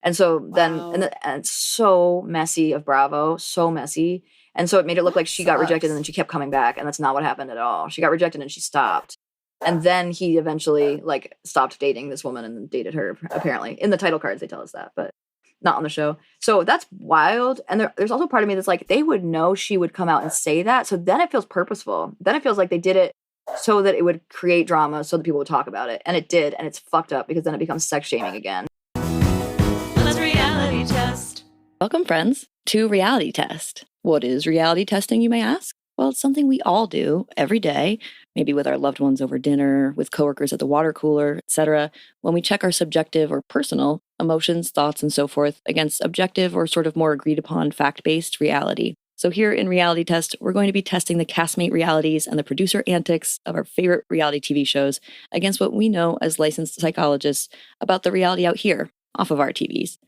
And so then, Wow. and it's so messy of Bravo, so messy. And so it made it look like she got rejected and then she kept coming back. And that's not what happened at all. She got rejected and she stopped. And then he eventually like stopped dating this woman and then dated her, apparently. In the title cards, they tell us that, but not on the show. So that's wild. And there's also part of me that's like, they would know she would come out and say that. So then it feels purposeful. Then it feels like they did it so that it would create drama so that people would talk about it. And it did. And it's fucked up because then it becomes sex shaming again. Let's reality test. Welcome, friends, to Reality Test. What is reality testing, you may ask? Well, it's something we all do every day, maybe with our loved ones over dinner, with coworkers at the water cooler, etc., when we check our subjective or personal emotions, thoughts, and so forth against objective or sort of more agreed upon fact-based reality. So here in Reality Test, we're going to be testing the castmate realities and the producer antics of our favorite reality TV shows against what we know as licensed psychologists about the reality out here, off of our TVs.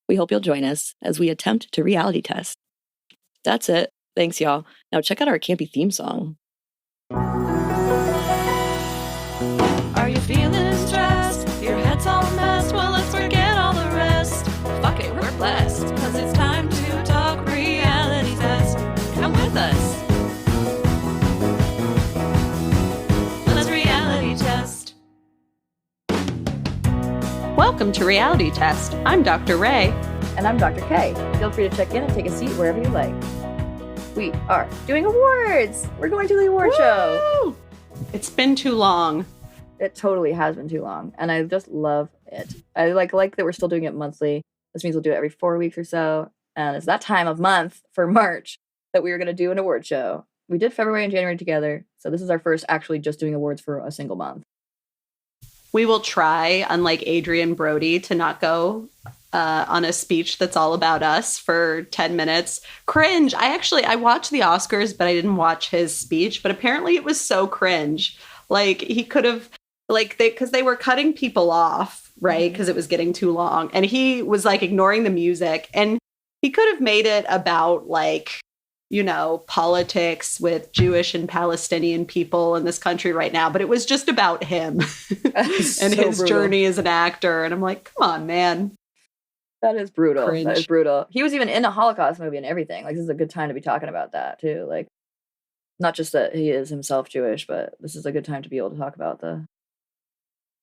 We hope you'll join us as we attempt to reality test. That's it. Thanks, y'all. Now check out our campy theme song. Are you feeling stressed? Your head's all messed? Well, let's forget all the rest. Fuck it, we're blessed. Cause it's time to talk reality test. Come with us. Let's reality test. Welcome to Reality Test. I'm Dr. Ray. And I'm Dr. Kay. Feel free to check in and take a seat wherever you like. We are doing awards. We're going to the award show. It's been too long. It totally has been too long. And I just love it. I like that we're still doing it monthly. This means we'll do it every 4 weeks or so. And it's that time of month for March that we are going to do an award show. We did February and January together. So this is our first actually just doing awards for a single month. We will try, unlike Adrian Brody, to not go on a speech that's all about us for 10 minutes. Cringe. I watched the Oscars, but I didn't watch his speech. But apparently it was so cringe. Like he could have, because they were cutting people off, right? Because it was getting too long. And he was like ignoring the music. And he could have made it about politics with Jewish and Palestinian people in this country right now. But it was just about him and his journey as an actor. And I'm like, come on, man. That is brutal. Cringe. That is brutal. He was even in a Holocaust movie and everything. Like, this is a good time to be talking about that, too. Like, not just that he is himself Jewish, but this is a good time to be able to talk about the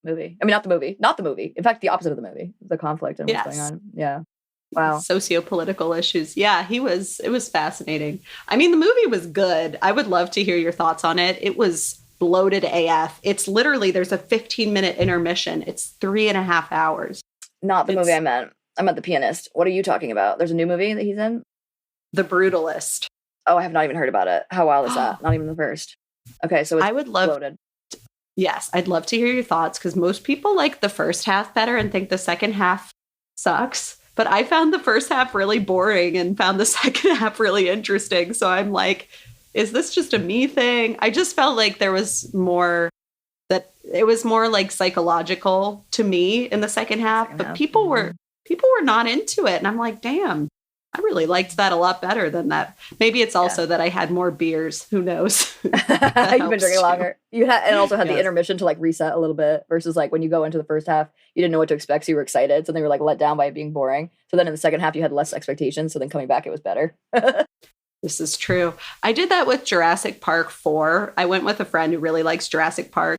movie. I mean, not the movie. In fact, the opposite of the movie. The conflict and what's going on. Yeah. Wow. Socio-political issues. Yeah, it was fascinating. I mean, the movie was good. I would love to hear your thoughts on it. It was bloated AF. It's literally, there's a 15-minute intermission. It's 3.5 hours. Not the movie I meant. I meant The Pianist. What are you talking about? There's a new movie that he's in? The Brutalist. Oh, I have not even heard about it. How wild is that? Not even the first. Okay, so it's I would love bloated. Yes, I'd love to hear your thoughts because most people like the first half better and think the second half sucks. But I found the first half really boring and found the second half really interesting. So I'm like, is this just a me thing? I just felt like there was more, that it was more like psychological to me in the second half. But people were not into it. And I'm like, damn, I really liked that a lot better than that. Maybe it's also that I had more beers. Who knows? You've been drinking longer. And also had the intermission to like reset a little bit versus like when you go into the first half, you didn't know what to expect. So you were excited. So then you were like let down by it being boring. So then in the second half, you had less expectations. So then coming back, it was better. This is true. I did that with Jurassic Park 4. I went with a friend who really likes Jurassic Park.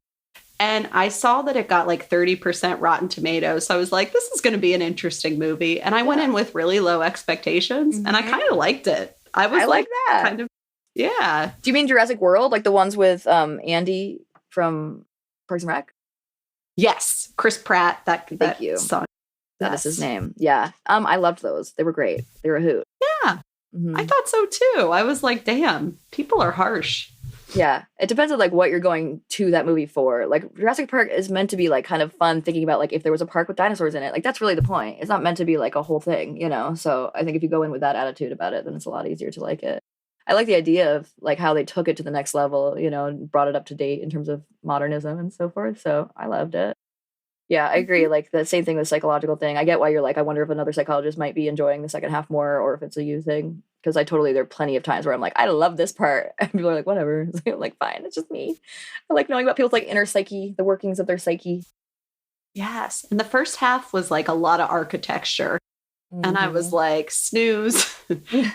And I saw that it got like 30% Rotten Tomatoes. So I was like, this is going to be an interesting movie. And I went in with really low expectations and I kind of liked it. I like that. Kind of, yeah. Do you mean Jurassic World? Like the ones with Andy from Parks and Rec? Yes. Chris Pratt. Thank you. Song. That is his name. Yeah. I loved those. They were great. They were a hoot. Yeah. I thought so too. I was like, damn, people are harsh. Yeah, it depends on like what you're going to that movie for. Like Jurassic Park is meant to be like kind of fun, thinking about like if there was a park with dinosaurs in it. Like that's really the point. It's not meant to be like a whole thing, So I think if you go in with that attitude about it, then it's a lot easier to like it. I like the idea of like how they took it to the next level, and brought it up to date in terms of modernism and so forth. So I loved it. Yeah, I agree. Like the same thing with psychological thing. I get why you're like, I wonder if another psychologist might be enjoying the second half more, or if it's a you thing. Because there are plenty of times where I'm like, I love this part. And people are like, whatever. I'm like, fine, it's just me. I like knowing about people's like inner psyche, the workings of their psyche. Yes. And the first half was like a lot of architecture. And I was like, snooze.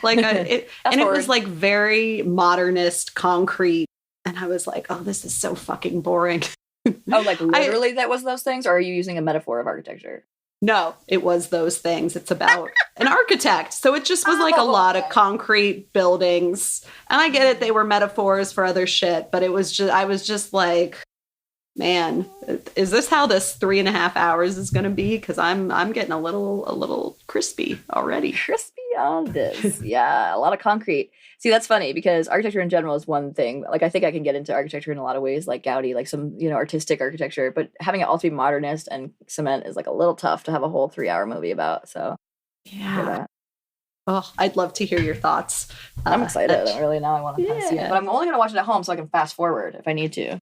Like, it boring. was like very modernist, concrete. And I was like, oh, this is so fucking boring. Oh, like literally that was those things? Or are you using a metaphor of architecture? No, it was those things. It's about an architect. So it just was like a lot of concrete buildings. And I get it. They were metaphors for other shit. But it was just, I was just like, man, is this how this 3.5 hours is going to be? Because I'm getting a little crispy already. Crispy on this. Yeah, a lot of concrete. See, that's funny because architecture in general is one thing. Like, I think I can get into architecture in a lot of ways, like Gaudi, like some, artistic architecture. But having it all to be modernist and cement is like a little tough to have a whole 3-hour movie about. So, yeah. Oh, I'd love to hear your thoughts. I'm excited. Really, now I want to see it. But I'm only going to watch it at home so I can fast forward if I need to.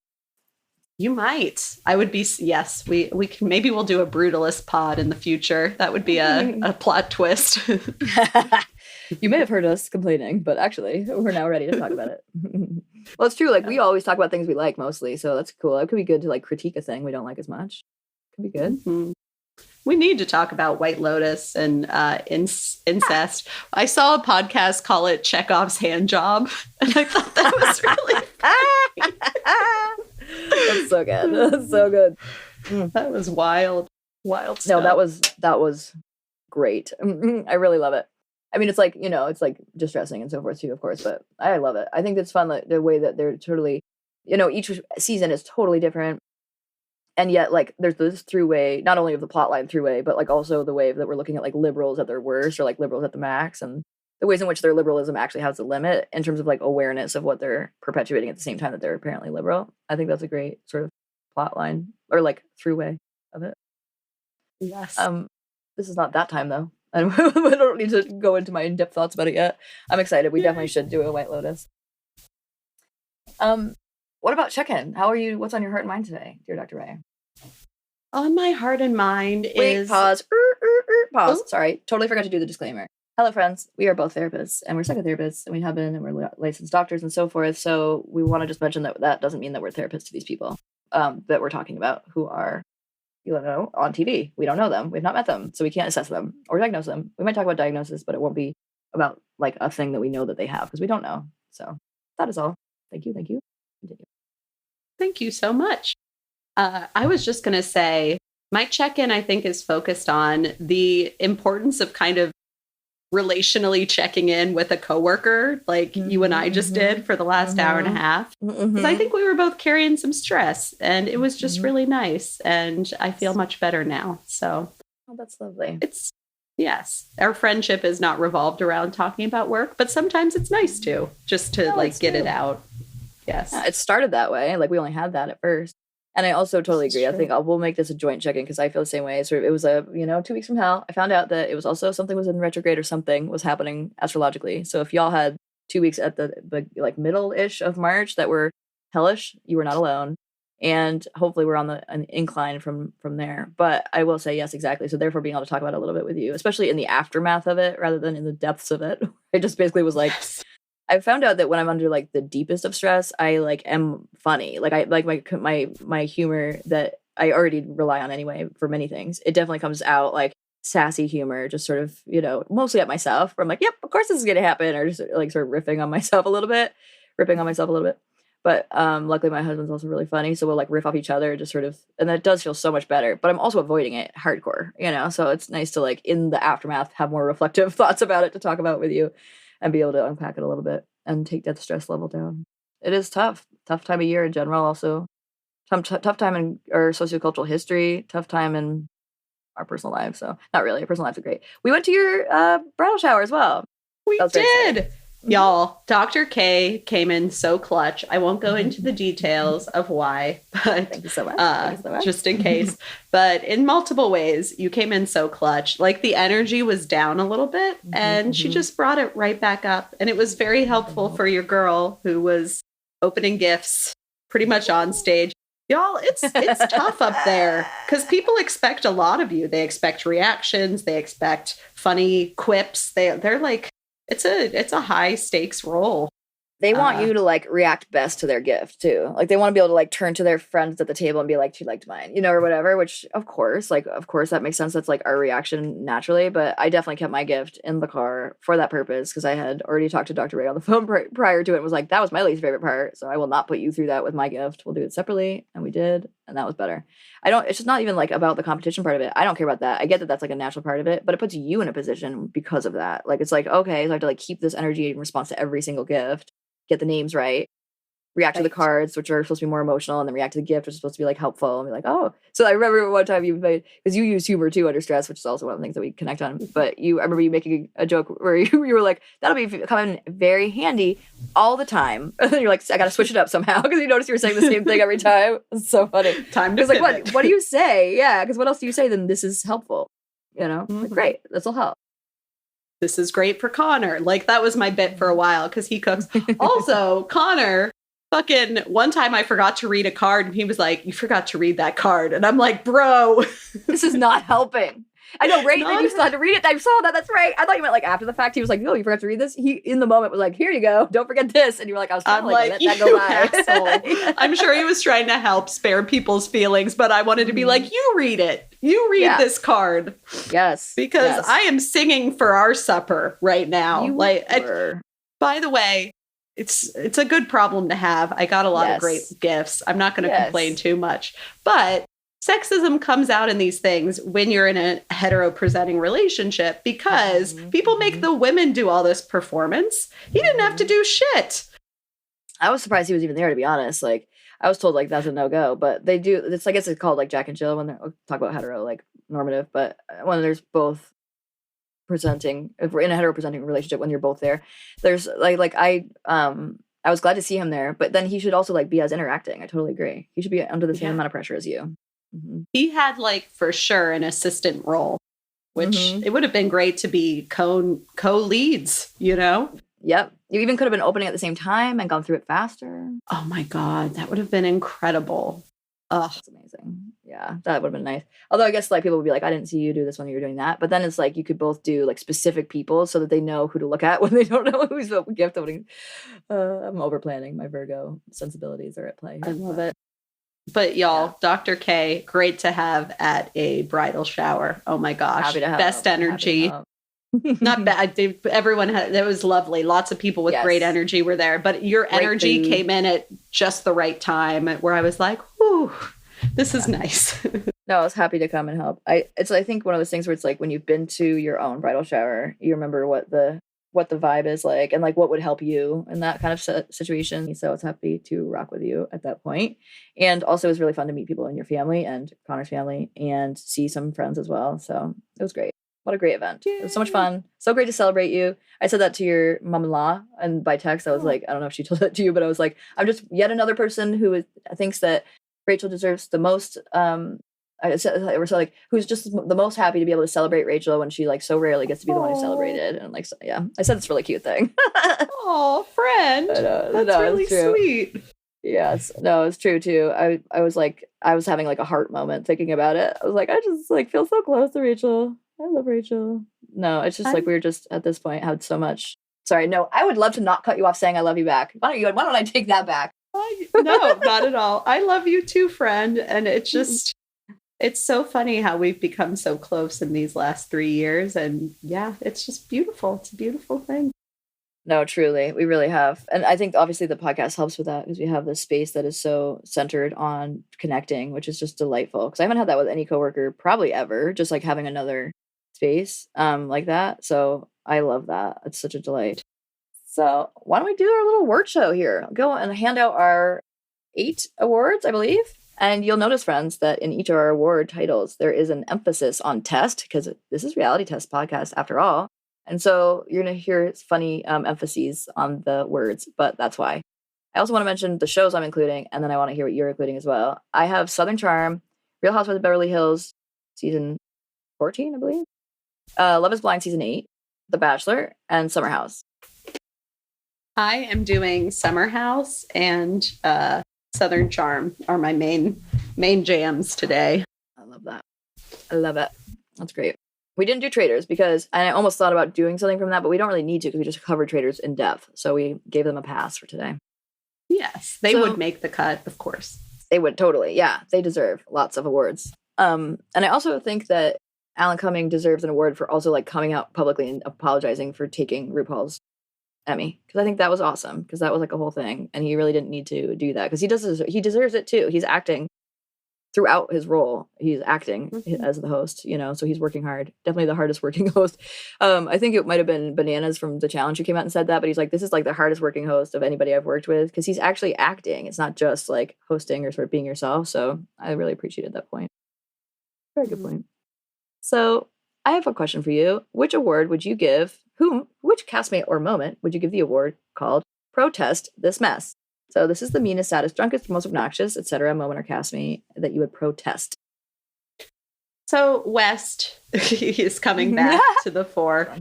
You might. I would be, yes, we can, maybe we'll do a brutalist pod in the future. That would be a plot twist. You may have heard us complaining, but actually we're now ready to talk about it. Well, it's true. Like, we always talk about things we like mostly. So that's cool. It could be good to like critique a thing we don't like as much. Could be good. Mm-hmm. We need to talk about White Lotus and incest. I saw a podcast call it Chekhov's hand job. And I thought that was really funny. That's so good. That's so good. That was wild stuff. No, that was great. I really love it. I mean, it's like, it's like distressing and so forth too, of course, but I love it. I think it's fun, like, the way that they're totally, each season is totally different. And yet, like, there's this through way, not only of the plot line through way, but like also the way that we're looking at like liberals at their worst or like liberals at the max, and the ways in which their liberalism actually has a limit in terms of like awareness of what they're perpetuating at the same time that they're apparently liberal. I think that's a great sort of plot line or like through way of it. Yes. This is not that time though. I don't need to go into my in-depth thoughts about it yet. I'm excited. We definitely should do a White Lotus. What about check-in? How are you? What's on your heart and mind today, dear Dr. Ray? On my heart and mind is... Pause. Pause. Oh. Sorry. Totally forgot to do the disclaimer. Hello, friends. We are both therapists, and we're psychotherapists, and we have been, and we're licensed doctors and so forth. So we want to just mention that doesn't mean that we're therapists to these people that we're talking about who are, on TV. We don't know them. We've not met them. So we can't assess them or diagnose them. We might talk about diagnosis, but it won't be about like a thing that we know that they have because we don't know. So that is all. Thank you. Continue. Thank you so much. I was just going to say my check-in, I think, is focused on the importance of kind of relationally checking in with a coworker like you and I just did for the last hour and a half. Because I think we were both carrying some stress and it was just really nice. And I feel much better now. So that's lovely. Yes, our friendship is not revolved around talking about work, but sometimes it's nice to just to get it out. Yes. Yeah, it started that way. Like we only had that at first. And I also totally agree. I think we'll make this a joint check-in because I feel the same way. It was 2 weeks from hell. I found out that it was also something was in retrograde or something was happening astrologically. So if y'all had 2 weeks at the like middle-ish of March that were hellish, you were not alone. And hopefully we're on an incline from there. But I will say yes, exactly. So therefore being able to talk about it a little bit with you, especially in the aftermath of it rather than in the depths of it. I just basically was like... I found out that when I'm under like the deepest of stress, I like am funny. Like I like my humor that I already rely on anyway for many things. It definitely comes out like sassy humor, just sort of, mostly at myself where I'm like, yep, of course this is going to happen. Or just like sort of ripping on myself a little bit. But luckily my husband's also really funny. So we'll like riff off each other, just sort of, and that does feel so much better, but I'm also avoiding it hardcore, so it's nice to like in the aftermath, have more reflective thoughts about it to talk about with you. And be able to unpack it a little bit and take that stress level down. It is tough time of year in general. Also, tough time in our sociocultural history. Tough time in our personal lives. So not really. Our personal lives are great. We went to your bridal shower as well. We did. Y'all, Dr. Kay came in so clutch. I won't go into the details of why, but thank you so much. Just in case. But in multiple ways, you came in so clutch. Like the energy was down a little bit and she just brought it right back up. And it was very helpful for your girl who was opening gifts pretty much on stage. Y'all, it's tough up there because people expect a lot of you. They expect reactions. They expect funny quips. They're like, it's a high stakes role. They want you to like react best to their gift too. Like they want to be able to like turn to their friends at the table and be like, she liked mine, or whatever, which of course that makes sense. That's like our reaction naturally. But I definitely kept my gift in the car for that purpose because I had already talked to Dr. Ray on the phone prior to it and was like, that was my least favorite part. So I will not put you through that with my gift. We'll do it separately. And we did. And that was better. It's just not even like about the competition part of it. I don't care about that. I get that that's like a natural part of it, but it puts you in a position because of that. Like, it's like, okay, so I have to like keep this energy in response to every single gift. Get the names right, react to the cards, which are supposed to be more emotional, and then react to the gift, which is supposed to be like helpful, and be like, oh. So I remember one time you made, because you use humor too under stress, which is also one of the things that we connect on. But I remember you making a joke where you were like, that'll be coming very handy all the time. And then you're like, I got to switch it up somehow because you notice you were saying the same thing every time. It's so funny. Time to like, what do you say? Yeah, because what else do you say? Then this is helpful. Like, great. This will help. This is great for Connor. Like, that was my bit for a while because he cooks. Also, Connor, fucking one time I forgot to read a card and he was like, you forgot to read that card. And I'm like, bro. This is not helping. I know, right? Then you still had to read it. I saw that. That's right. I thought you meant like after the fact. He was like, no, you forgot to read this. He, in the moment, was like, here you go. Don't forget this. And you were like, I was trying to like, let that go by. Yeah. I'm sure he was trying to help spare people's feelings, but I wanted to be like, you read it. You read this card. Yes. Because I am singing for our supper right now. By the way, it's a good problem to have. I got a lot of great gifts. I'm not going to complain too much. But sexism comes out in these things when you're in a hetero-presenting relationship because people make the women do all this performance. He didn't have to do shit. I was surprised he was even there, to be honest. Like, I was told, like, that's a no-go. But they do, I guess it's called, like, Jack and Jill when they're, talk about hetero, like, normative. But when there's both presenting, if we're in a hetero-presenting relationship, when you're both there, there's, I was glad to see him there. But then he should also, like, be as interacting. I totally agree. He should be under the same amount of pressure as you. He had, like, for sure an assistant role, which it would have been great to be co-leads, Yep. You even could have been opening at the same time and gone through it faster. Oh my God, that would have been incredible. That's amazing. Yeah, that would have been nice. Although I guess like people would be like, I didn't see you do this when you were doing that. But then it's like you could both do like specific people so that they know who to look at when they don't know who's the gift opening. I'm over planning. My Virgo sensibilities are at play. I love it. But y'all, Dr. Kay, great to have at a bridal shower. Oh my gosh. Happy to have. Best energy. Not bad. Everyone had, it was lovely. Lots of people with great energy were there, but your energy came in at just the right time where I was like, whew, this is nice. No, I was happy to come and help. I think one of those things where it's like when you've been to your own bridal shower, you remember what the vibe is like and like what would help you in that kind of situation. So I was happy to rock with you at that point. And also it was really fun to meet people in your family and Connor's family and see some friends as well. So it was great. What a great event. It was so much fun. So great to celebrate you. I said that to your mom-in-law and by text, I was like, I don't know if she told that to you, but I was like, I'm just yet another person who thinks that Rachel deserves the most, who's just the most happy to be able to celebrate Rachel when she like so rarely gets to be the one who celebrated. And like, so, yeah, I said this really cute thing. Oh, friend. That's really sweet. Yes. No, it's true too. I was having like a heart moment thinking about it. I was like, I just like feel so close to Rachel. I love Rachel. No, it's just like we're just at this point had so much. Sorry, no, I would love to not cut you off saying I love you back. Why don't I take that back? No, not at all. I love you too, friend. And it's so funny how we've become so close in these last 3 years. And yeah, it's just beautiful. It's a beautiful thing. No, truly, we really have. And I think obviously the podcast helps with that because we have this space that is so centered on connecting, which is just delightful. Because I haven't had that with any coworker probably ever, just like having another space like that. So I love that. It's such a delight. So why don't we do our little award show here? I'll go and hand out our 8 awards, I believe. And you'll notice, friends, that in each of our award titles, there is an emphasis on test because this is Reality Test podcast after all. And so you're going to hear funny emphases on the words, but that's why. I also want to mention the shows I'm including, and then I want to hear what you're including as well. I have Southern Charm, Real Housewives of Beverly Hills, season 14, I believe. Love is Blind, season 8, The Bachelor, and Summer House. I am doing Summer House and Southern Charm are my main jams today. I love that. I love it. That's great. We didn't do Traitors because I almost thought about doing something from that, but we don't really need to because we just covered Traitors in depth. So we gave them a pass for today. Yes, they would make the cut, of course. They would totally. Yeah, they deserve lots of awards. And I also think that Alan Cumming deserves an award for also like coming out publicly and apologizing for taking RuPaul's Emmy, because I think that was awesome, because that was like a whole thing, and he really didn't need to do that because he deserves it too. He's acting throughout his role. He's acting as the host, you know, so he's working hard. Definitely the hardest working host. I think it might have been Bananas from The Challenge who came out and said that, but he's like, this is like the hardest working host of anybody I've worked with, because he's actually acting. It's not just like hosting or sort of being yourself. So I really appreciated that point. Very good point. So I have a question for you. Which award would you give, which castmate or moment would you give the award called Protest This Mess? So this is the meanest, saddest, drunkest, most obnoxious, etc. moment or castmate that you would protest. So West is coming back to the fore.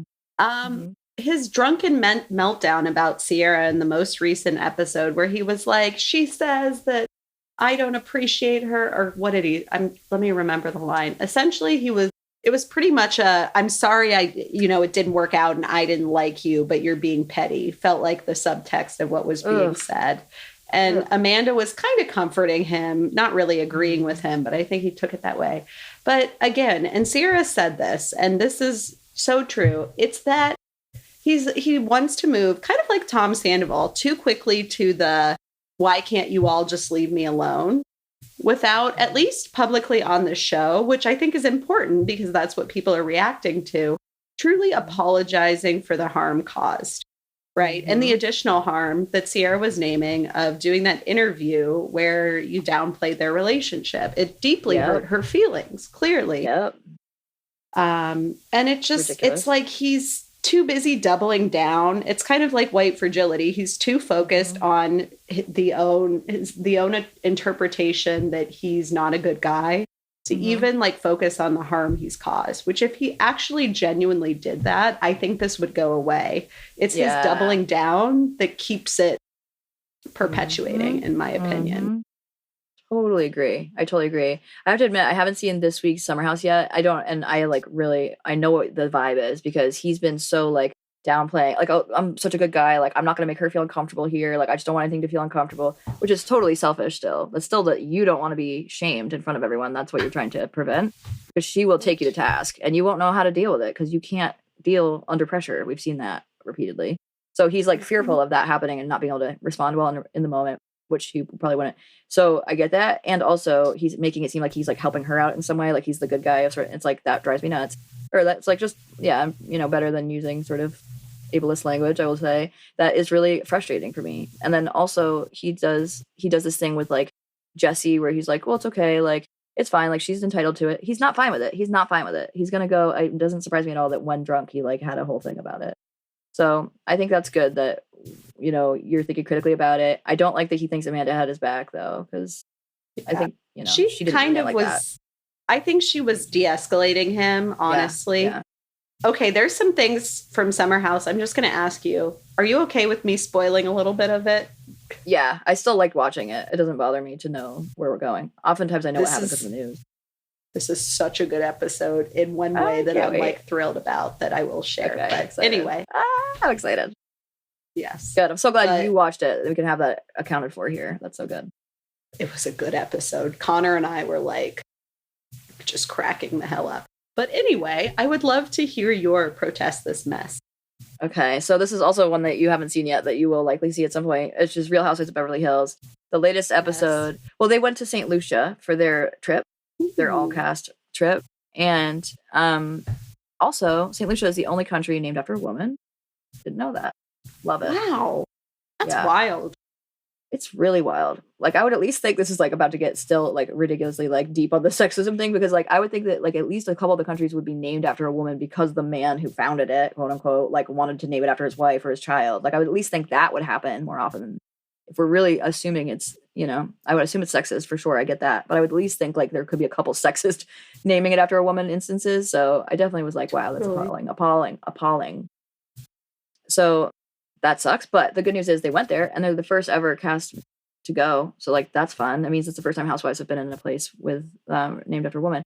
His drunken meltdown about Sierra in the most recent episode, where he was like, she says that I don't appreciate her, or what did he? Let me remember the line. Essentially, it was pretty much I'm sorry, it didn't work out and I didn't like you, but you're being petty. Felt like the subtext of what was being said. And Amanda was kind of comforting him, not really agreeing with him, but I think he took it that way. But again, and Sierra said this, and this is so true. It's that he wants to move, kind of like Tom Sandoval, too quickly to the, why can't you all just leave me alone? Without, at least publicly on the show, which I think is important because that's what people are reacting to, truly apologizing for the harm caused. Right. And the additional harm that Sierra was naming of doing that interview where you downplayed their relationship. It deeply hurt her feelings, clearly. Yep. And it's like he's too busy doubling down. It's kind of like white fragility. He's too focused on the own interpretation that he's not a good guy to even like focus on the harm he's caused, which if he actually genuinely did that, I think this would go away. It's his doubling down that keeps it perpetuating, in my opinion. Totally agree. I totally agree. I have to admit, I haven't seen this week's Summer House yet. I know what the vibe is, because he's been so like downplaying, like, oh, I'm such a good guy, like I'm not gonna make her feel uncomfortable here, like I just don't want anything to feel uncomfortable, which is totally selfish still. But still, that you don't want to be shamed in front of everyone. That's what you're trying to prevent, because she will take you to task and you won't know how to deal with it because you can't deal under pressure. We've seen that repeatedly. So he's like fearful of that happening and not being able to respond well in the moment, which he probably wouldn't. So I get that. And also he's making it seem like he's like helping her out in some way, like he's the good guy. It's like, that drives me nuts. Or that's like, just, better than using sort of ableist language, I will say. That is really frustrating for me. And then also he does this thing with like Jesse where he's like, well, it's okay, like it's fine, like she's entitled to it. He's not fine with it. He's gonna go. It doesn't surprise me at all that when drunk he like had a whole thing about it. So I think that's good that you're thinking critically about it. I don't like that he thinks Amanda had his back though, because I think she didn't kind of like was that. I think she was de-escalating him, honestly. Yeah. Okay, there's some things from Summer House. I'm just going to ask you, are you okay with me spoiling a little bit of it? Yeah, I still like watching it. It doesn't bother me to know where we're going. Oftentimes I know what happens because of the news. This is such a good episode in one way that I'm like thrilled about, that I will share. Okay, but anyway. I'm excited. Yes. Good. I'm so glad you watched it. We can have that accounted for here. That's so good. It was a good episode. Connor and I were like just cracking the hell up. But anyway, I would love to hear your protest this mess. Okay, so this is also one that you haven't seen yet that you will likely see at some point. It's just Real Housewives of Beverly Hills. The latest episode. Yes. Well, they went to St. Lucia for their trip, their all-cast trip. And also, St. Lucia is the only country named after a woman. Didn't know that. Love it. Wow. That's wild. It's really wild. Like, I would at least think this is like about to get still like ridiculously like deep on the sexism thing, because like I would think that like at least a couple of the countries would be named after a woman because the man who founded it, quote unquote, like wanted to name it after his wife or his child. Like I would at least think that would happen more often. If we're really assuming it's, I would assume it's sexist for sure. I get that. But I would at least think like there could be a couple sexist naming it after a woman instances. So I definitely was like, wow, that's appalling. So that sucks, but the good news is they went there and they're the first ever cast to go. So like, that's fun. That means it's the first time Housewives have been in a place with named after a woman.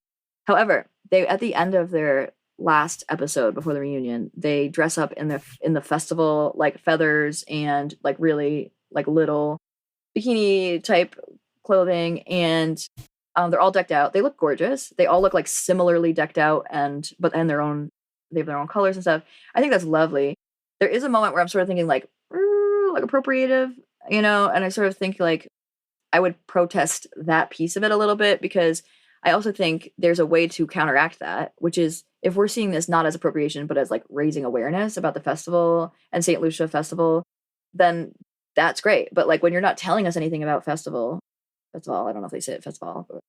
However, they, at the end of their last episode before the reunion, they dress up in the festival, like feathers and like really like little bikini type clothing, and they're all decked out. They look gorgeous. They all look like similarly decked out, and they have their own colors and stuff. I think that's lovely. There is a moment where I'm sort of thinking like appropriative, and I sort of think like I would protest that piece of it a little bit, because I also think there's a way to counteract that, which is if we're seeing this not as appropriation, but as like raising awareness about the festival and St. Lucia Festival, then that's great. But like when you're not telling us anything about festival, I don't know if they say it festival, but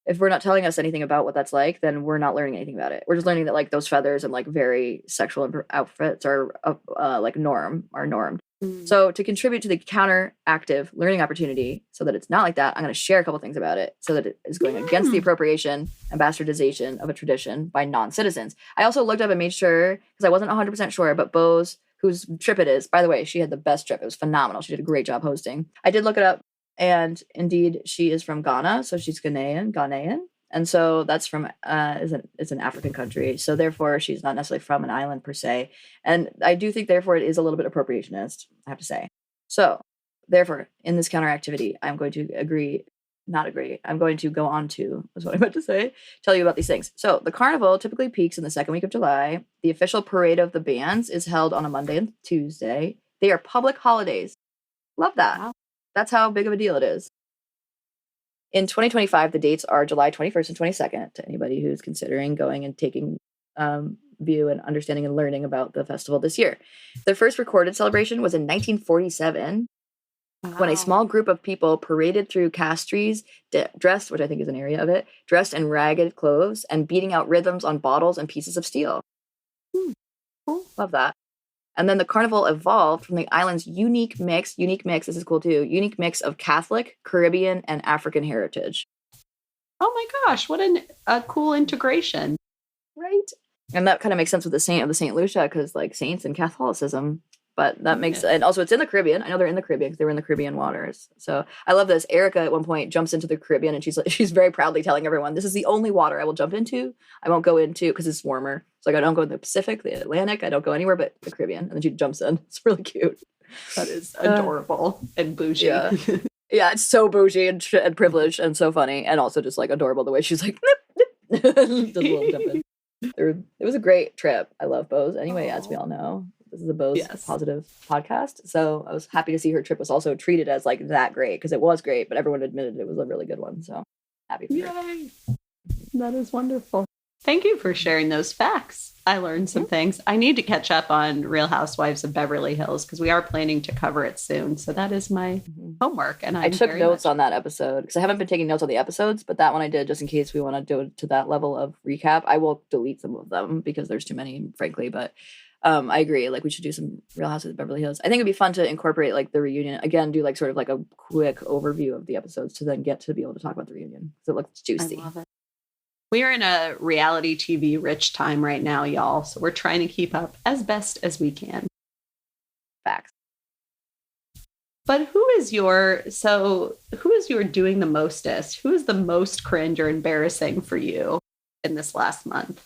if we're not telling us anything about what that's like, then we're not learning anything about it. We're just learning that like those feathers and like very sexual outfits are like normed. So to contribute to the counteractive learning opportunity so that it's not like that, I'm going to share a couple things about it so that it is going against the appropriation and bastardization of a tradition by non-citizens. I also looked up and made sure, because I wasn't 100% sure, but Bose, whose trip it is, by the way, she had the best trip. It was phenomenal. She did a great job hosting. I did look it up, and indeed she is from Ghana, so she's Ghanaian. And so that's from it's an African country. So therefore she's not necessarily from an island per se. And I do think therefore it is a little bit appropriationist, I have to say. So therefore in this counteractivity, I'm going to I'm going to go on to, is what I meant to say, tell you about these things. So the carnival typically peaks in the second week of July. The official parade of the bands is held on a Monday and Tuesday. They are public holidays. Love that. Wow. That's how big of a deal it is. In 2025, the dates are July 21st and 22nd to anybody who's considering going and taking view and understanding and learning about the festival this year. The first recorded celebration was in 1947 when a small group of people paraded through Castries, dressed, which I think is an area of it, dressed in ragged clothes and beating out rhythms on bottles and pieces of steel. Cool. Love that. And then the carnival evolved from the island's unique mix, this is cool too, unique mix of Catholic, Caribbean, and African heritage. Oh my gosh, what a cool integration. Right? And that kind of makes sense with the saint of the St. Lucia, because like saints and Catholicism. But that makes, and also it's in the Caribbean. I know they're in the Caribbean because they were in the Caribbean waters. So I love this. Erica at one point jumps into the Caribbean and she's very proudly telling everyone, this is the only water I will jump into. I won't go into because it's warmer. So like I don't go in the Pacific, the Atlantic. I don't go anywhere but the Caribbean. And then she jumps in. It's really cute. That is adorable and bougie. Yeah. Yeah, it's so bougie and privileged and so funny. And also just like adorable the way she's like, nip, nip. Does a little jump in. It was a great trip. I love Bose. Anyway, as we all know. This is a Bose positive podcast. So I was happy to see her trip was also treated as like that great, because it was great, but everyone admitted it was a really good one. So happy for her. That is wonderful. Thank you for sharing those facts. I learned some things. I need to catch up on Real Housewives of Beverly Hills because we are planning to cover it soon. So that is my homework. And I took notes on that episode because I haven't been taking notes on the episodes, but that one I did just in case we want to do it to that level of recap. I will delete some of them because there's too many, frankly, but I agree. Like we should do some Real Housewives of Beverly Hills. I think it'd be fun to incorporate like the reunion again. Do like sort of like a quick overview of the episodes to then get to be able to talk about the reunion because it looks juicy. I love it. We are in a reality TV rich time right now, y'all. So we're trying to keep up as best as we can. Facts. But who is your doing the mostest? Who is the most cringe or embarrassing for you in this last month?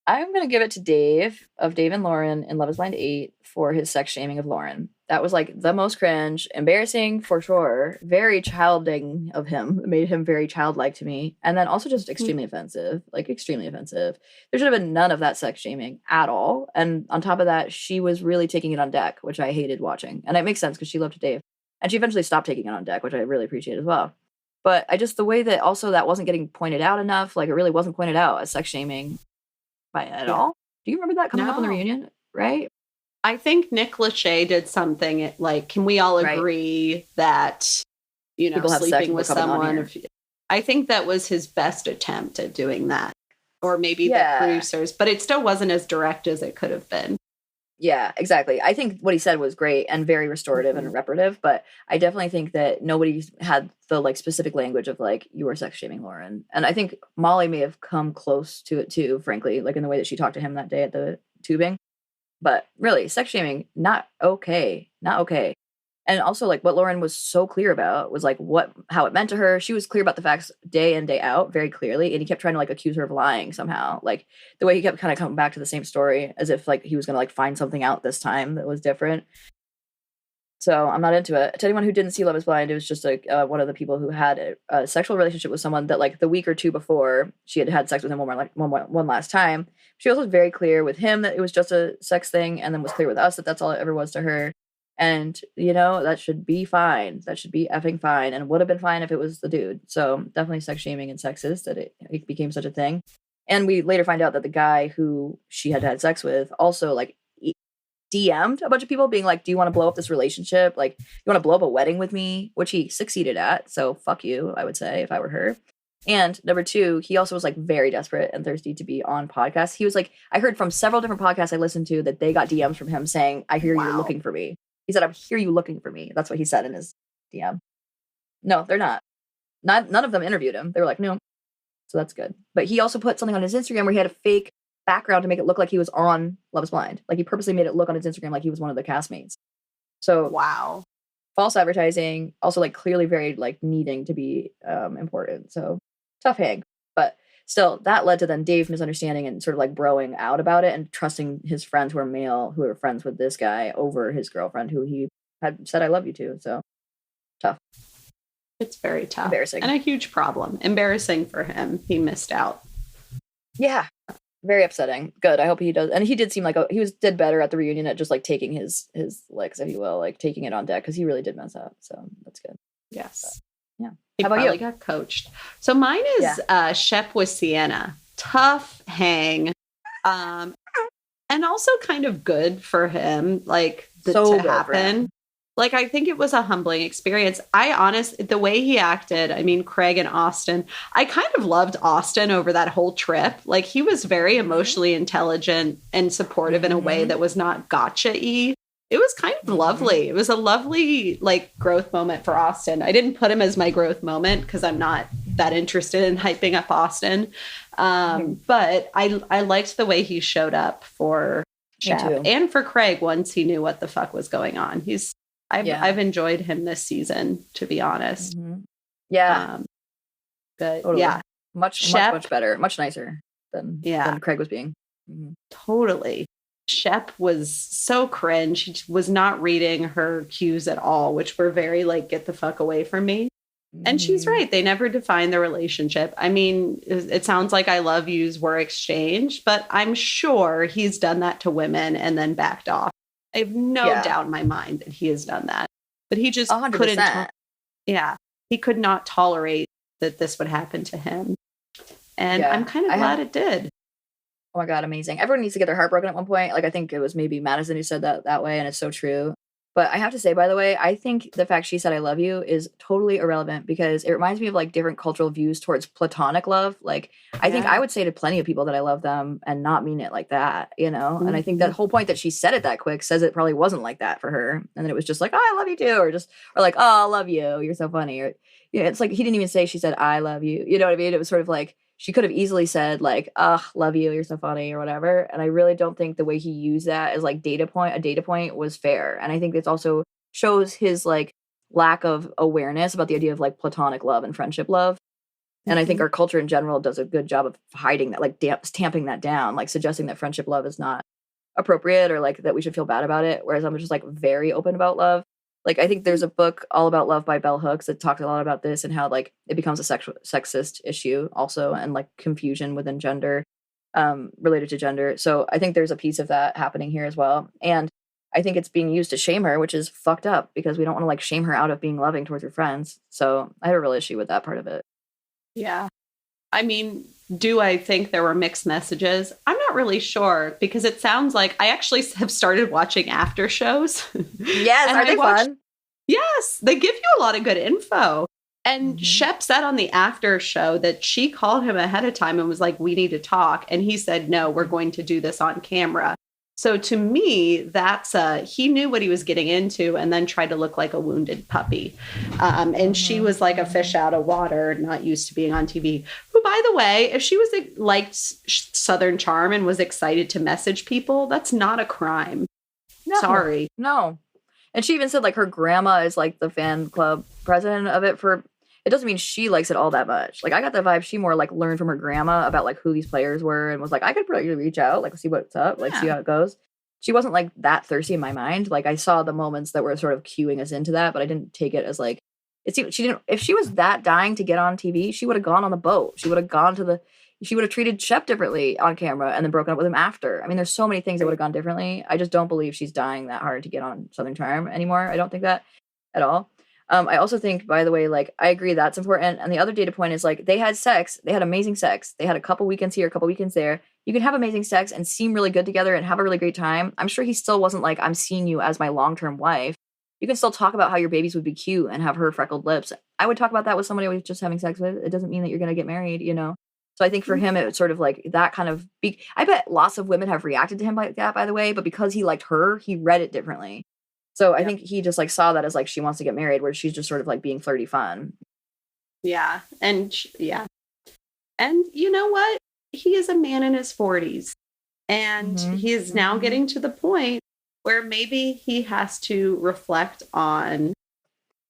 I'm going to give it to Dave and Lauren in Love is Blind 8 for his sex shaming of Lauren. That was like the most cringe, embarrassing for sure, very childing of him. It made him very childlike to me. And then also just extremely offensive, like extremely offensive. There should have been none of that sex shaming at all. And on top of that, she was really taking it on deck, which I hated watching. And it makes sense because she loved Dave. And she eventually stopped taking it on deck, which I really appreciate as well. But I just, the way that also that wasn't getting pointed out enough, like it really wasn't pointed out as sex shaming by at all. Do you remember that coming up on the reunion? Right? I think Nick Lachey did something like, can we all agree that, people sleeping with someone? I think that was his best attempt at doing that. Or maybe the producers, but it still wasn't as direct as it could have been. Yeah, exactly. I think what he said was great and very restorative and reparative, but I definitely think that nobody had the like specific language of like, you were sex shaming Lauren. And I think Molly may have come close to it too, frankly, like in the way that she talked to him that day at the tubing. But really, sex shaming, not okay. Not okay. And also, like, what Lauren was so clear about was, like, how it meant to her. She was clear about the facts day in, day out, very clearly. And he kept trying to, like, accuse her of lying somehow. Like, the way he kept kind of coming back to the same story as if, like, he was going to, like, find something out this time that was different. So I'm not into it. To anyone who didn't see Love is Blind, it was just, like, one of the people who had a sexual relationship with someone that, like, the week or two before she had sex with him one last time. She also was very clear with him that it was just a sex thing, and then was clear with us that that's all it ever was to her. And, you know, that should be fine. That should be effing fine. And would have been fine if it was the dude. So definitely sex shaming and sexist that it became such a thing. And we later find out that the guy who she had sex with also, like, DM'd a bunch of people being like, do you want to blow up this relationship? Like, you want to blow up a wedding with me? Which he succeeded at. So fuck you, I would say, if I were her. And number two, he also was, like, very desperate and thirsty to be on podcasts. He was like, I heard from several different podcasts I listened to that they got DMs from him saying, I hear you're looking for me. He said, I hear you looking for me. That's what he said in his DM. No, they're not. None of them interviewed him. They were like, no. So that's good. But he also put something on his Instagram where he had a fake background to make it look like he was on Love is Blind. Like, he purposely made it look on his Instagram like he was one of the castmates. So wow. False advertising, also, like, clearly very, like, needing to be important. So tough hang. But still, that led to then Dave misunderstanding and sort of, like, broing out about it and trusting his friends who are male, who are friends with this guy, over his girlfriend who he had said I love you to. So tough. It's very tough. Embarrassing. And a huge problem. Embarrassing for him. He missed out. Yeah. Very upsetting. Good. I hope he does. And he did seem like he did better at the reunion at just, like, taking his licks, if you will, like, taking it on deck, because he really did mess up. So that's good. Yes. So, yeah. He How about probably you? got coached. So mine is Shep with Sienna. Tough hang. And also kind of good for him, like, to happen. Like, I think it was a humbling experience. The way he acted, I mean, Craig and Austen, I kind of loved Austen over that whole trip. Like, he was very emotionally intelligent and supportive in a way that was not gotcha-y. It was kind of lovely. It was a lovely, like, growth moment for Austen. I didn't put him as my growth moment because I'm not that interested in hyping up Austen. But I liked the way he showed up for Shep and for Craig once he knew what the fuck was going on. I've enjoyed him this season, to be honest. Yeah. But totally. yeah. Much better. Much nicer than Craig was being. Totally. Shep was so cringe. She was not reading her cues at all, which were very, like, get the fuck away from me. And she's right. They never defined the relationship. I mean, it sounds like I love yous were exchanged, but I'm sure he's done that to women and then backed off. I have no doubt in my mind that he has done that. But he just 100%. couldn't. He could not tolerate that this would happen to him. And I'm kind of glad it did. Oh my God, amazing. Everyone needs to get their heart broken at one point. Like, I think it was maybe Madison who said that way, and it's so true. But I have to say, by the way, I think the fact she said I love you is totally irrelevant because it reminds me of, like, different cultural views towards platonic love. Like, I think I would say to plenty of people that I love them and not mean it like that, you know? And I think that whole point that she said it that quick says it probably wasn't like that for her. And then it was just like, oh, I love you too. Or like, oh, I love you. You're so funny. Or, you know, it's like, he didn't even say she said, I love you. You know what I mean? It was sort of like, she could have easily said, like, love you, you're so funny, or whatever. And I really don't think the way he used that as, like, a data point was fair. And I think it's also shows his, like, lack of awareness about the idea of, like, platonic love and friendship love. And I think our culture in general does a good job of hiding that, like, tamping that down, like, suggesting that friendship love is not appropriate or, like, that we should feel bad about it. Whereas I'm just, like, very open about love. Like, I think there's a book, All About Love by Bell Hooks, that talked a lot about this and how, like, it becomes a sexist issue also, and, like, confusion within gender, related to gender. So I think there's a piece of that happening here as well. And I think it's being used to shame her, which is fucked up because we don't want to, like, shame her out of being loving towards her friends. So I have a real issue with that part of it. Yeah. I mean, do I think there were mixed messages? I'm not really sure because it sounds like I actually have started watching after shows. Yes, are they fun? Yes, they give you a lot of good info. And Shep said on the after show that she called him ahead of time and was like, we need to talk. And he said, no, we're going to do this on camera. So to me, that's he knew what he was getting into and then tried to look like a wounded puppy. And she was like a fish out of water, not used to being on TV. Who, by the way, if she was liked Southern Charm and was excited to message people, that's not a crime. No, sorry. No. And she even said like her grandma is like the fan club president of it for. It doesn't mean she likes it all that much. Like I got the vibe she more like learned from her grandma about like who these players were and was like, I could probably reach out, like see what's up, like see how it goes. She wasn't like that thirsty in my mind. Like I saw the moments that were sort of cueing us into that, but I didn't take it as like she didn't. If she was that dying to get on TV, she would have gone on the boat. She would have gone to she would have treated Shep differently on camera and then broken up with him after. I mean, there's so many things that would have gone differently. I just don't believe she's dying that hard to get on Southern Charm anymore. I don't think that at all. I also think, by the way, like, I agree that's important. And the other data point is, like, they had sex. They had amazing sex. They had a couple weekends here, a couple weekends there. You can have amazing sex and seem really good together and have a really great time. I'm sure he still wasn't like, I'm seeing you as my long-term wife. You can still talk about how your babies would be cute and have her freckled lips. I would talk about that with somebody I was just having sex with. It doesn't mean that you're going to get married, you know? So I think for him, it was sort of like that kind of... I bet lots of women have reacted to him like that, by the way, but because he liked her, he read it differently. So I think he just like saw that as like she wants to get married, where she's just sort of like being flirty fun. Yeah. And And you know what? He is a man in his 40s. And he is now getting to the point where maybe he has to reflect on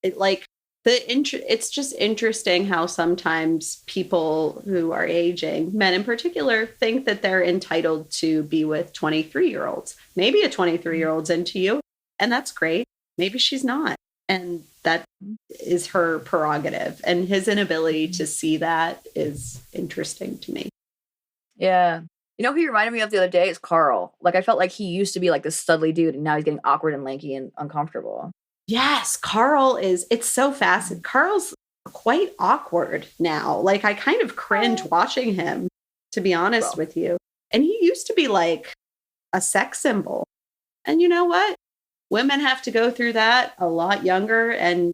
it. Like it's just interesting how sometimes people who are aging, men in particular, think that they're entitled to be with 23-year-olds. Maybe a 23-year-old's into you. And that's great. Maybe she's not. And that is her prerogative. And his inability to see that is interesting to me. Yeah. You know who he reminded me of the other day is Carl. Like, I felt like he used to be like this studly dude, and now he's getting awkward and lanky and uncomfortable. Yes, Carl it's so fascinating. Carl's quite awkward now. Like, I kind of cringe watching him, to be honest with you. And he used to be like a sex symbol. And you know what? Women have to go through that a lot younger, and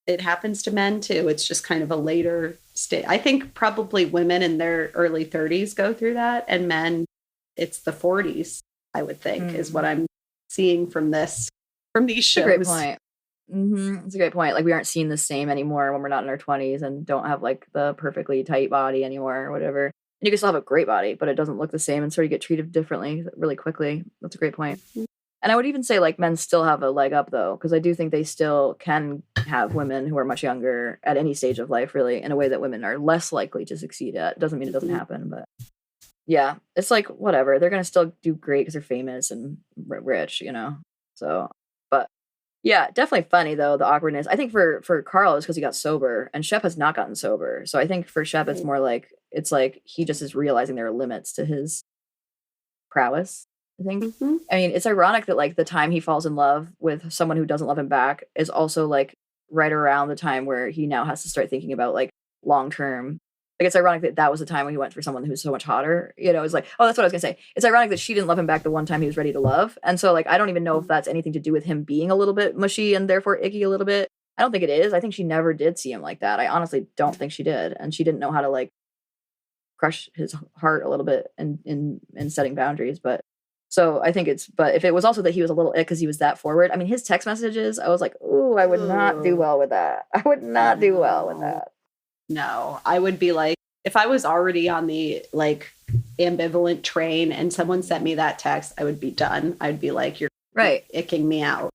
it happens to men too. It's just kind of a later state. I think probably women in their early 30s go through that, and men, it's the 40s, I would think, is what I'm seeing from these shows. That's a great point. It's a great point. Like, we aren't seen the same anymore when we're not in our 20s and don't have like the perfectly tight body anymore or whatever. And you can still have a great body, but it doesn't look the same, and sort of get treated differently really quickly. That's a great point. And I would even say, like, men still have a leg up, though, because I do think they still can have women who are much younger at any stage of life, really, in a way that women are less likely to succeed at. Doesn't mean it doesn't happen, but yeah, it's like, whatever. They're going to still do great because they're famous and rich, you know? So, but yeah, definitely funny, though, the awkwardness. I think for Carl, it's because he got sober, and Shep has not gotten sober. So I think for Shep, it's more like, it's like he just is realizing there are limits to his prowess. I think. I mean, it's ironic that like the time he falls in love with someone who doesn't love him back is also like right around the time where he now has to start thinking about like long term. Like, it's ironic that that was the time when he went for someone who's so much hotter. You know, it's like, oh, that's what I was gonna say. It's ironic that she didn't love him back the one time he was ready to love, and so like I don't even know if that's anything to do with him being a little bit mushy and therefore icky a little bit. I don't think it is. I think she never did see him like that. I honestly don't think she did, and she didn't know how to like crush his heart a little bit in setting boundaries, but. So I think but if it was also that he was a little ick because he was that forward. I mean, his text messages, I was like, ooh, I would not do well with that. I would not do well with that. No, I would be like, if I was already on the like ambivalent train and someone sent me that text, I would be done. I'd be like, you're icking me out.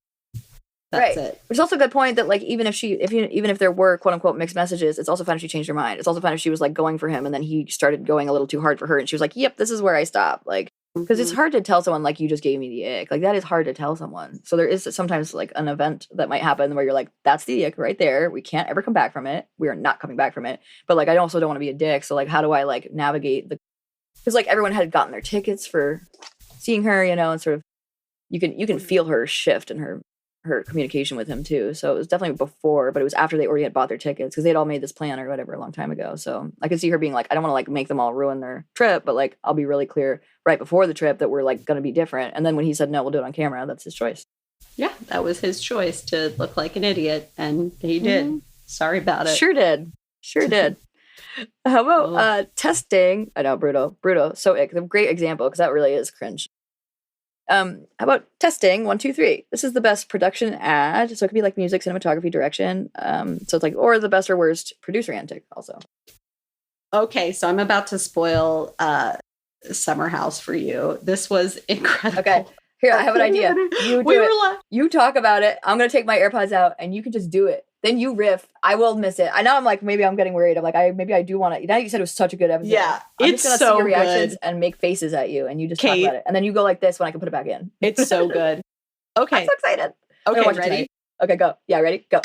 That's it. Which is also a good point that like even if there were quote unquote mixed messages, it's also fine if she changed her mind. It's also fine if she was like going for him and then he started going a little too hard for her and she was like, yep, this is where I stop. Like, because it's hard to tell someone like you just gave me the ick. Like, that is hard to tell someone. So there is sometimes like an event that might happen where you're like, that's the ick right there. We can't ever come back from it. We are not coming back from it. But like, I also don't want to be a dick. So like, how do I like navigate because like everyone had gotten their tickets for seeing her, you know, and sort of you can feel her shift in her communication with him too. So it was definitely before, but it was after they already had bought their tickets because they'd all made this plan or whatever a long time ago. So I could see her being like, I don't want to like make them all ruin their trip, but like I'll be really clear right before the trip that we're like going to be different. And then when he said no, we'll do it on camera, that's his choice. Yeah, that was his choice to look like an idiot, and he did. Sorry about it. Sure did. How about testing? I know, brutal. So ick. A great example because that really is cringe. How about testing? 1, 2, 3. This is the best production ad. So it could be like music, cinematography, direction. So it's like, or the best or worst producer antic also. Okay, so I'm about to spoil Summer House for you. This was incredible. Okay. Here, I have an idea. You do We were it. You talk about it. I'm gonna take my AirPods out, and you can just do it. Then you riff. I will miss it. I know. I'm like, maybe I'm getting worried. I'm like, maybe I do want to. Now you said it was such a good episode. Yeah, I'm it's just gonna so see your reactions good. and make faces at you, and you just Kate. talk about it, and then you go like this when I can put it back in. It's so good. Okay. I'm so excited. I'm gonna Okay, watch it ready? tonight. Okay, go. Yeah, ready? Go.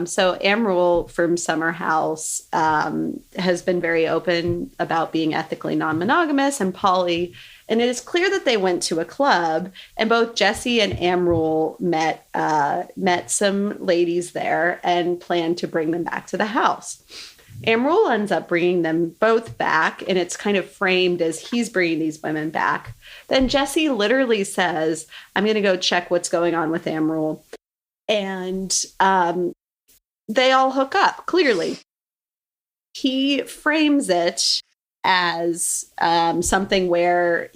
So Amrul from Summer House has been very open about being ethically non-monogamous and poly. And it is clear that they went to a club, and both Jesse and Amrul met some ladies there and planned to bring them back to the house. Amrul ends up bringing them both back, and it's kind of framed as he's bringing these women back. Then Jesse literally says, I'm going to go check what's going on with Amrul. And they all hook up, clearly. He frames it as something where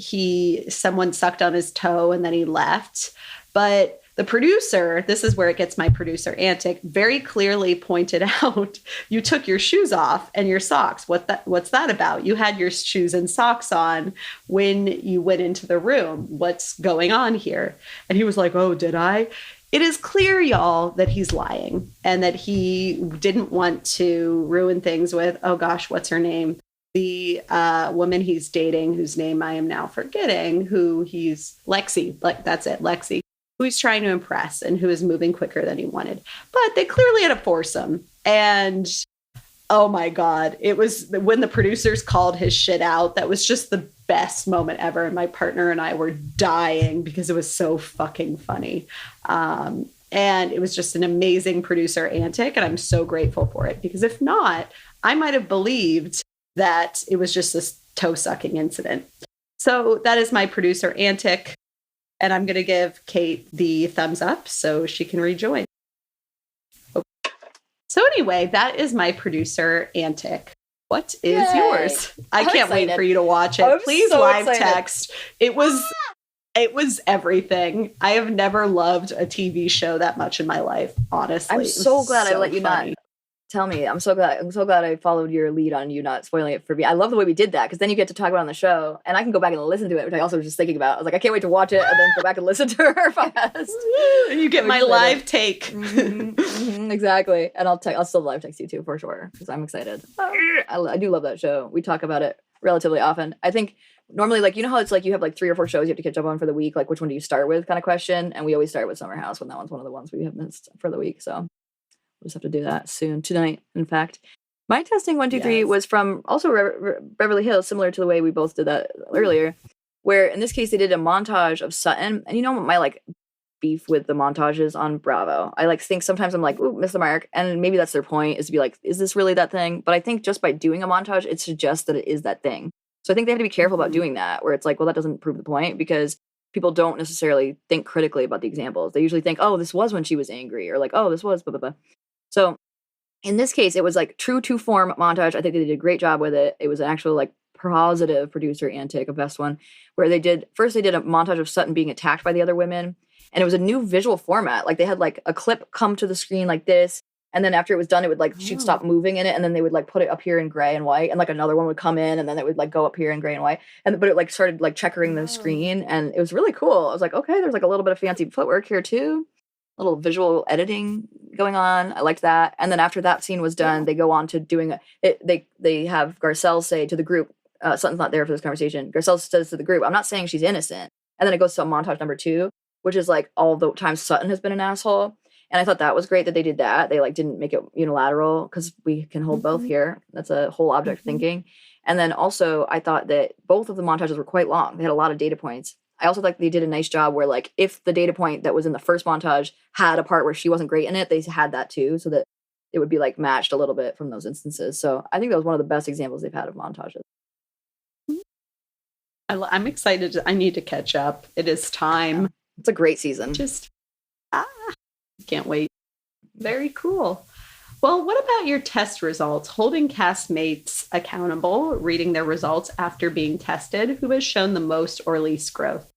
someone sucked on his toe and then he left. But the producer, this is where it gets my producer antic, very clearly pointed out, you took your shoes off and your socks. What's that about? You had your shoes and socks on when you went into the room. What's going on here? And he was like, oh, did I? It is clear, y'all, that he's lying and that he didn't want to ruin things with, oh gosh, what's her name? The woman he's dating, whose name I am now forgetting, Lexi, that's it, Lexi, who he's trying to impress and who is moving quicker than he wanted. But they clearly had a foursome. And oh my God, it was when the producers called his shit out. That was just the best moment ever. And my partner and I were dying because it was so fucking funny. And it was just an amazing producer antic. And I'm so grateful for it, because if not, I might have believed that it was just this toe sucking incident. So that is my producer antic. And I'm going to give Kate the thumbs up so she can rejoin. Okay. So anyway, that is my producer antic. What is yours? I can't wait for you to watch it. Please so live text. It was everything. I have never loved a TV show that much in my life, honestly. I'm so glad I let you not tell me. I'm so glad I followed your lead on you not spoiling it for me. I love the way we did that, because then you get to talk about it on the show, and I can go back and listen to it, which I also was just thinking about. I was like, I can't wait to watch it and then go back and listen to her fast. You get my live take. Exactly. And I'll still live text you too, for sure, because I'm excited. I do love that show. We talk about it relatively often. I think normally, like, you know how it's like you have like 3 or 4 shows you have to catch up on for the week, like which one do you start with kind of question, and we always start with Summer House when that one's one of the ones we have missed for the week. So we'll just have to do that soon, tonight, in fact. My testing 1, 2, 3 was from also Beverly Hills, similar to the way we both did that earlier, where in this case they did a montage of Sutton. And you know my like beef with the montages on Bravo, I like think sometimes I'm like, ooh, miss the mark, and maybe that's their point, is to be like, is this really that thing? But I think just by doing a montage, it suggests that it is that thing. So I think they have to be careful about doing that, where it's like, well, that doesn't prove the point, because people don't necessarily think critically about the examples. They usually think, oh, this was when she was angry, or like, oh, this was blah blah blah. So in this case, it was like true to form montage. I think they did a great job with it. It was an actual like positive producer antic, a best one, where they did a montage of Sutton being attacked by the other women. And it was a new visual format. Like they had like a clip come to the screen like this. And then after it was done, it would like, she'd stop moving in it. And then they would like put it up here in gray and white. And like another one would come in, and then it would like go up here in gray and white. But it like started like checkering the screen. And it was really cool. I was like, okay, there's like a little bit of fancy footwork here too. A little visual editing going on. I liked that. And then after that scene was done, they go on to doing it. They have Garcelle say to the group, Sutton's not there for this conversation. Garcelle says to the group, I'm not saying she's innocent. And then it goes to montage number 2, which is like all the times Sutton has been an asshole. And I thought that was great that they did that. They like didn't make it unilateral, because we can hold both here. That's a whole object thinking. And then also I thought that both of the montages were quite long. They had a lot of data points. I also like they did a nice job where like if the data point that was in the first montage had a part where she wasn't great in it, they had that too, so that it would be like matched a little bit from those instances. So I think that was one of the best examples they've had of montages. I'm excited. I need to catch up. It is time. Yeah. It's a great season. Can't wait. Very cool. Well, what about your test results? Holding castmates accountable, reading their results after being tested. Who has shown the most or least growth?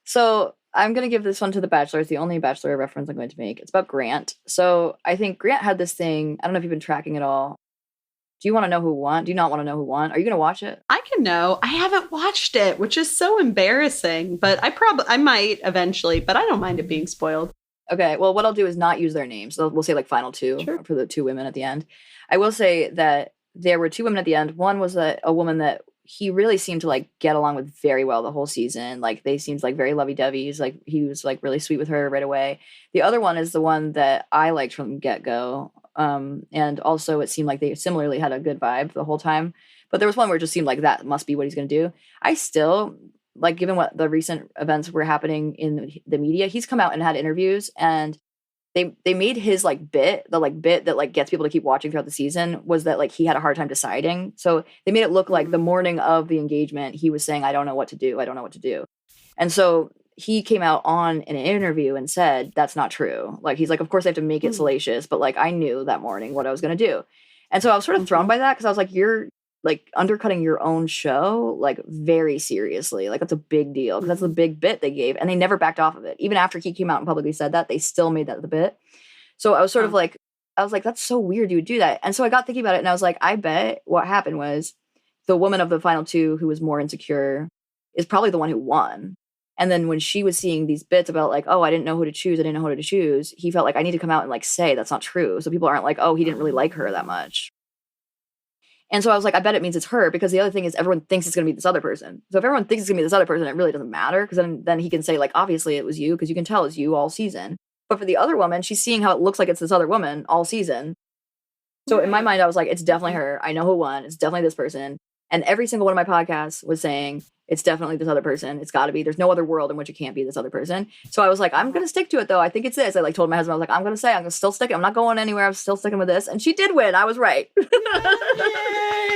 So I'm going to give this one to The Bachelor. It's the only Bachelor reference I'm going to make. It's about Grant. So I think Grant had this thing. I don't know if you've been tracking it all. Do you want to know who won? Do you not want to know who won? Are you going to watch it? I can know. I haven't watched it, which is so embarrassing, but I might eventually, but I don't mind it being spoiled. Okay, well, what I'll do is not use their names. So we'll say like final two for the two women at the end. I will say that there were two women at the end. One was a woman that he really seemed to like get along with very well the whole season. Like they seemed like very lovey-dovey. Like he was like really sweet with her right away. The other one is the one that I liked from get-go. And also it seemed like they similarly had a good vibe the whole time. But there was one where it just seemed like that must be what he's going to do. I still, like, given what the recent events were happening in the media, he's come out and had interviews, and they made his like bit that like gets people to keep watching throughout the season was that like he had a hard time deciding. So they made it look like the morning of the engagement, he was saying, I don't know what to do. And so he came out on an interview and said, that's not true. Like, he's like, of course I have to make it salacious, but like, I knew that morning what I was going to do. And so I was sort of thrown by that because I was like, you're like undercutting your own show, like very seriously. Like that's a big deal because that's the big bit they gave, and they never backed off of it. Even after he came out and publicly said that, they still made that the bit. So I was sort of like, that's so weird you would do that. And so I got thinking about it, and I was like, I bet what happened was the woman of the final two who was more insecure is probably the one who won. And then when she was seeing these bits about like, oh, I didn't know who to choose, he felt like I need to come out and like say that's not true. So people aren't like, oh, he didn't really like her that much. And so I was like, I bet it means it's her, because the other thing is everyone thinks it's going to be this other person. So if everyone thinks it's going to be this other person, it really doesn't matter, because then he can say like, obviously it was you, because you can tell it's you all season. But for the other woman, she's seeing how it looks like it's this other woman all season. So in my mind, I was like, it's definitely her. I know who won. It's definitely this person. And every single one of my podcasts was saying, it's definitely this other person. It's got to be. There's no other world in which it can't be this other person. So I was like, I'm going to stick to it, though. I think it's this. I like told my husband, I was like, I'm going to still stick it. I'm not going anywhere. I'm still sticking with this. And she did win. I was right.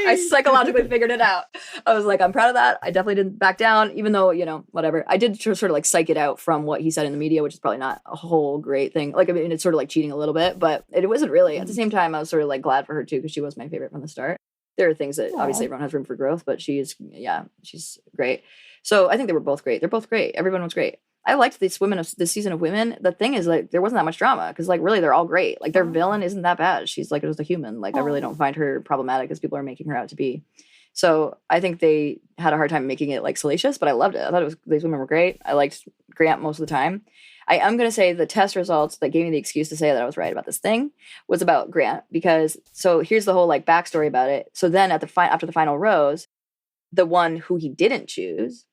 I psychologically figured it out. I was like, I'm proud of that. I definitely didn't back down, even though, whatever. I did sort of like psych it out from what he said in the media, which is probably not a whole great thing. Like, I mean, it's sort of like cheating a little bit, but it wasn't really. At the same time, I was sort of like glad for her, too, because she was my favorite from the start. There are things that obviously everyone has room for growth, but she's great. So I think they were both great. They're both great. Everyone was great. I liked this season of women. The thing is, like, there wasn't that much drama, because like really they're all great. Like their villain isn't that bad. She's like just a human. Like I really don't find her problematic as people are making her out to be. So I think they had a hard time making it like salacious, but I loved it. I thought these women were great. I liked Grant most of the time. I am going to say the test results that gave me the excuse to say that I was right about this thing was about Grant, because so here's the whole like backstory about it. So then after the final rose, the one whom he didn't choose,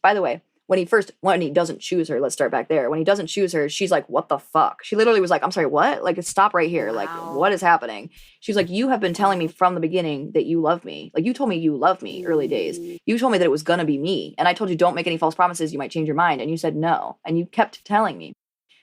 by the way, when he doesn't choose her, let's start back there. When he doesn't choose her, she's like, what the fuck? She literally was like, I'm sorry, what? Like, stop right here. Wow. Like, what is happening? She's like, you have been telling me from the beginning that you love me. Like, you told me you loved me early days. You told me that it was going to be me. And I told you, don't make any false promises. You might change your mind. And you said no. And you kept telling me.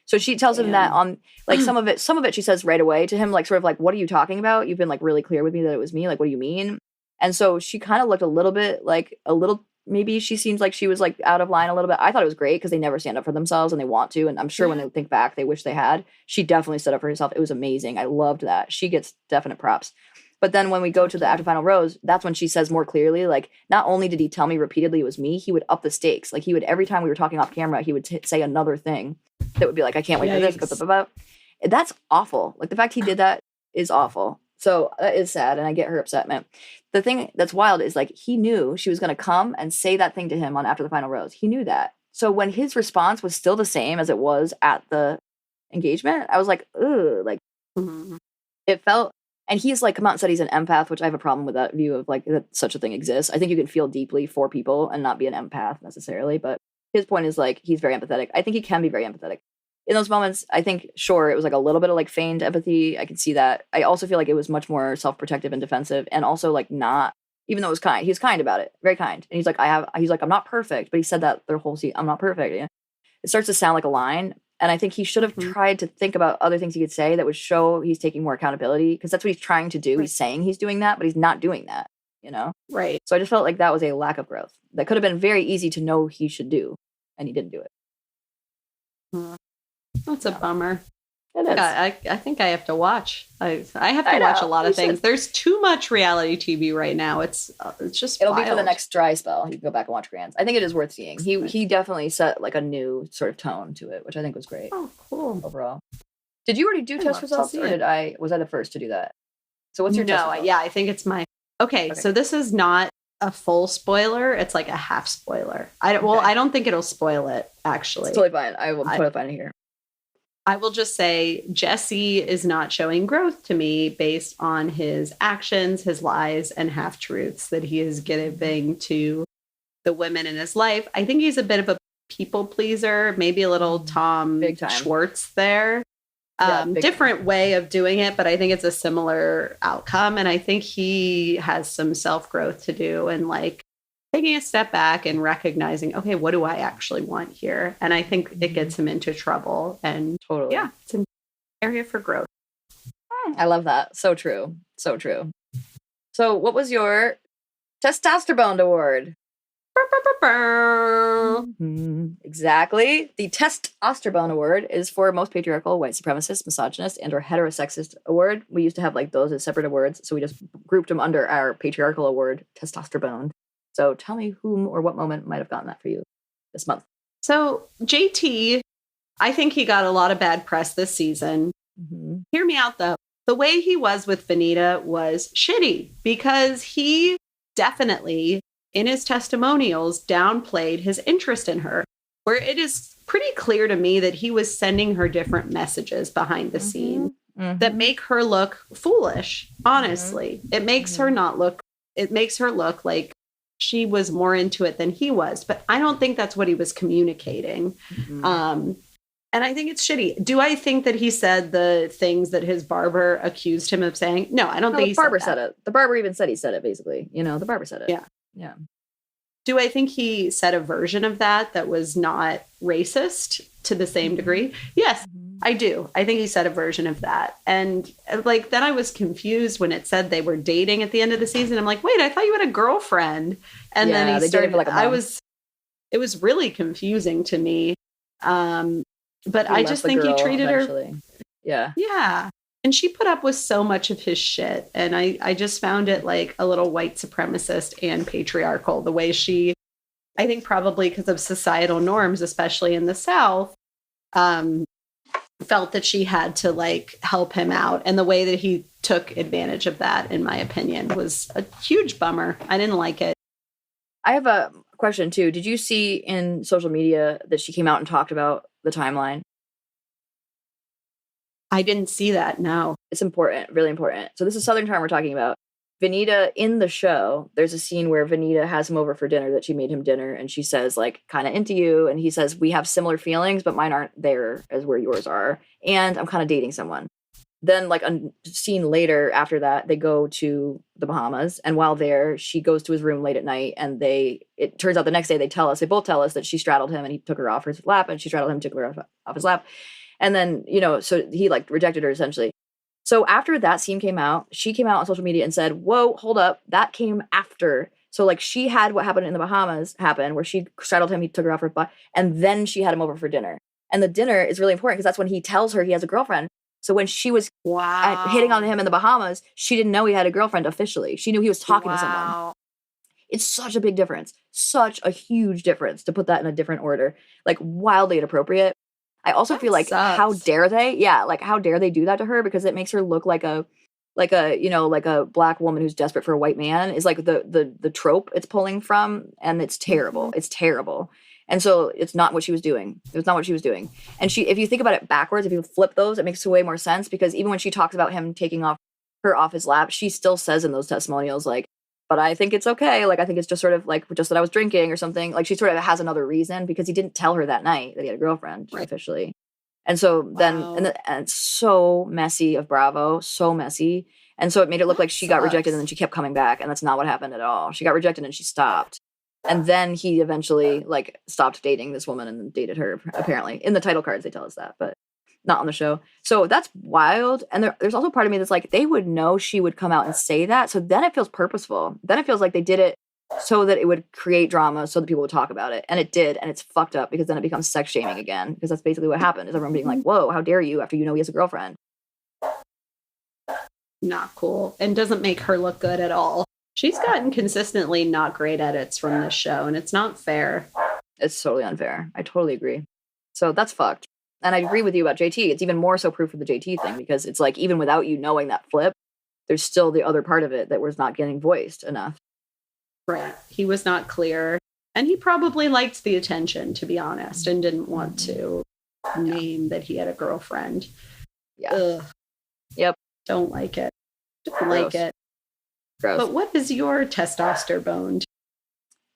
So she tells him that on like some of it, she says right away to him, like, sort of like, what are you talking about? You've been like really clear with me that it was me. Like, what do you mean? And so she kind of looked maybe she seems like she was like out of line a little bit. I thought it was great because they never stand up for themselves, and they want to. And I'm sure when they think back, they wish they had. She definitely stood up for herself. It was amazing. I loved that. She gets definite props. But then when we go to the after final rose, that's when she says more clearly, like, not only did he tell me repeatedly it was me, he would up the stakes. Like, he would, every time we were talking off camera, he would say another thing that would be like, I can't wait for this. Blah, blah, blah, blah. That's awful. Like, the fact he did that is awful. So that is sad, and I get her upsetment. The thing that's wild is, like, he knew she was going to come and say that thing to him on After the Final Rose. He knew that. So when his response was still the same as it was at the engagement, I was like, ugh, like, it felt, and he's like come out and said he's an empath, which I have a problem with that view of like that such a thing exists. I think you can feel deeply for people and not be an empath necessarily, but his point is like, he's very empathetic. I think he can be very empathetic. In those moments, I think, sure, it was like a little bit of like feigned empathy. I could see that. I also feel like it was much more self-protective and defensive, and also like not, even though it was kind, he was kind about it, very kind. And he's like, I'm not perfect, but he said that their whole scene, I'm not perfect. Yeah. It starts to sound like a line. And I think he should have tried to think about other things he could say that would show he's taking more accountability, because that's what he's trying to do. Right. He's saying he's doing that, but he's not doing that, Right. So I just felt like that was a lack of growth that could have been very easy to know he should do, and he didn't do it. That's a bummer. It is. I think I have to watch. I have to watch a lot of things. There's too much reality TV right now. It's just it'll wild. be for the next dry spell. You can go back and watch Grants. I think it is worth seeing. He definitely set like a new sort of tone to it, which I think was great. Oh, cool. Overall. Did you already do test results, or was I the first to do that? So what's your test No, result? yeah, I think it's my. Okay, so this is not a full spoiler. It's like a half spoiler. I don't think it'll spoil it, actually. It's totally fine. I will totally fine to hear. I will just say Jesse is not showing growth to me based on his actions, his lies, and half-truths that he is giving to the women in his life. I think he's a bit of a people pleaser, maybe a little Tom Schwartz there. Different way of doing it, but I think it's a similar outcome. And I think he has some self-growth to do and like taking a step back and recognizing, okay, what do I actually want here? And I think it gets him into trouble. And yeah, it's an area for growth. I love that. So true. So true. So what was your TESTosterboned award? Exactly. The TESTosterboned award is for most patriarchal, white supremacist, misogynist, and or heterosexist award. We used to have like those as separate awards, so we just grouped them under our patriarchal award, TESTosterboned. So tell me whom or what moment might have gotten that for you this month. So JT, I think he got a lot of bad press this season. Hear me out though. The way he was with Venita was shitty because he definitely in his testimonials downplayed his interest in her, where it is pretty clear to me that he was sending her different messages behind the scene that make her look foolish. Honestly, it makes her look like she was more into it than he was, but I don't think that's what he was communicating. And I think it's shitty. Do I think that he said the things that his barber accused him of saying? No, I don't think the barber said it. The barber even said he said it, basically. You know, the barber said it. Yeah. Yeah. Do I think he said a version of that was not racist to the same degree? Yes, I do. I think he said a version of that. And like, then I was confused when it said they were dating at the end of the season. I'm like, wait, I thought you had a girlfriend. And then he started, like it was really confusing to me. But I just think he treated her. Yeah. Yeah. And she put up with so much of his shit. And I just found it like a little white supremacist and patriarchal, the way she, I think probably because of societal norms, especially in the South, felt that she had to like help him out. And the way that he took advantage of that, in my opinion, was a huge bummer. I didn't like it. I have a question too. Did you see in social media that she came out and talked about the timeline? I didn't see that. No. It's important, really important. So this is Southern Charm we're talking about. Venita in the show, there's a scene where Venita has him over for dinner, that she made him dinner, and she says like, kind of into you. And he says, we have similar feelings, but mine aren't there as where yours are. And I'm kind of dating someone. Then like a scene later after that, they go to the Bahamas. And while there, she goes to his room late at night. And it turns out the next day they both tell us that she straddled him and he took her off his lap, and she straddled him, took her off his lap. And then, you know, so he like rejected her essentially. So after that scene came out, she came out on social media and said, whoa, hold up. That came after. So like she had what happened in the Bahamas happen, where she straddled him, he took her off her butt, and then she had him over for dinner. And the dinner is really important because that's when he tells her he has a girlfriend. So when she was hitting on him in the Bahamas, she didn't know he had a girlfriend officially. She knew he was talking to someone. It's such a big difference. Such a huge difference to put that in a different order. Like wildly inappropriate. I also feel like, how dare they? Yeah, like how dare they do that to her? Because it makes her look like a black woman who's desperate for a white man is like the trope it's pulling from, and it's terrible. It's terrible. And so it's not what she was doing. It was not what she was doing. And if you think about it backwards, if you flip those, it makes way more sense, because even when she talks about him taking her off his lap, she still says in those testimonials, like, but I think it's okay. Like, I think it's just sort of like just that I was drinking or something. Like, she sort of has another reason, because he didn't tell her that night that he had a girlfriend officially. And so then, and it's so messy of Bravo, so messy. And so it made it look like she got rejected and then she kept coming back. And that's not what happened at all. She got rejected and she stopped. And then he eventually like stopped dating this woman and dated her, apparently. In the title cards, they tell us that, but not on the show. So that's wild. And there's also part of me that's like, they would know she would come out and say that. So then it feels purposeful. Then it feels like they did it so that it would create drama, so that people would talk about it. And it did. And it's fucked up, because then it becomes sex shaming again. Because that's basically what happened, is everyone being like, whoa, how dare you, after you know he has a girlfriend. Not cool. And doesn't make her look good at all. She's gotten consistently not great edits from this show, and it's not fair. It's totally unfair. I totally agree. So that's fucked. And I agree with you about JT. It's even more so proof of the JT thing, because it's like, even without you knowing that flip, there's still the other part of it that was not getting voiced enough. Right. He was not clear. And he probably liked the attention, to be honest, and didn't want to name that he had a girlfriend. Yeah. Ugh. Yep. Don't like it. Don't Gross. like it. Gross. But what is your testosterboned?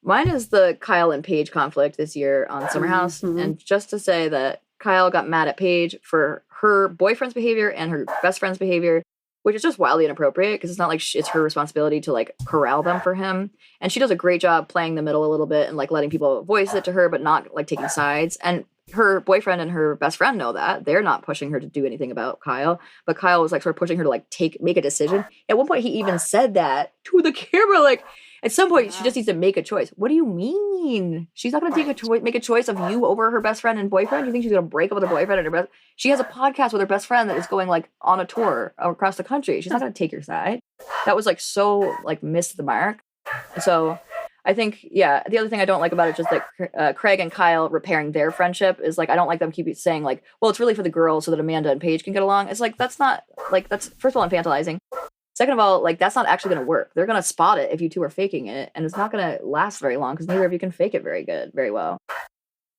Mine is the Kyle and Paige conflict this year on Summer House. Mhm. And just to say that Kyle got mad at Paige for her boyfriend's behavior and her best friend's behavior, which is just wildly inappropriate because it's not like it's her responsibility to like corral them for him. And she does a great job playing the middle a little bit and like letting people voice it to her, but not like taking sides. And her boyfriend and her best friend know that. They're not pushing her to do anything about Kyle, but Kyle was like sort of pushing her to like make a decision. At one point, he even said that to the camera, like, at some point, she just needs to make a choice. What do you mean? She's not going to make a choice of you over her best friend and boyfriend? You think she's going to break up with her boyfriend and her best? She has a podcast with her best friend that is going like on a tour across the country. She's not going to take your side. That was like so like missed the mark. So I think, yeah, the other thing I don't like about it is just like Craig and Kyle repairing their friendship is like, I don't like them keep saying like, well, it's really for the girls so that Amanda and Paige can get along. It's like, that's not like, that's first of all infantilizing. Second of all, like, that's not actually going to work. They're going to spot it if you two are faking it, and it's not going to last very long because neither of you can fake it very well.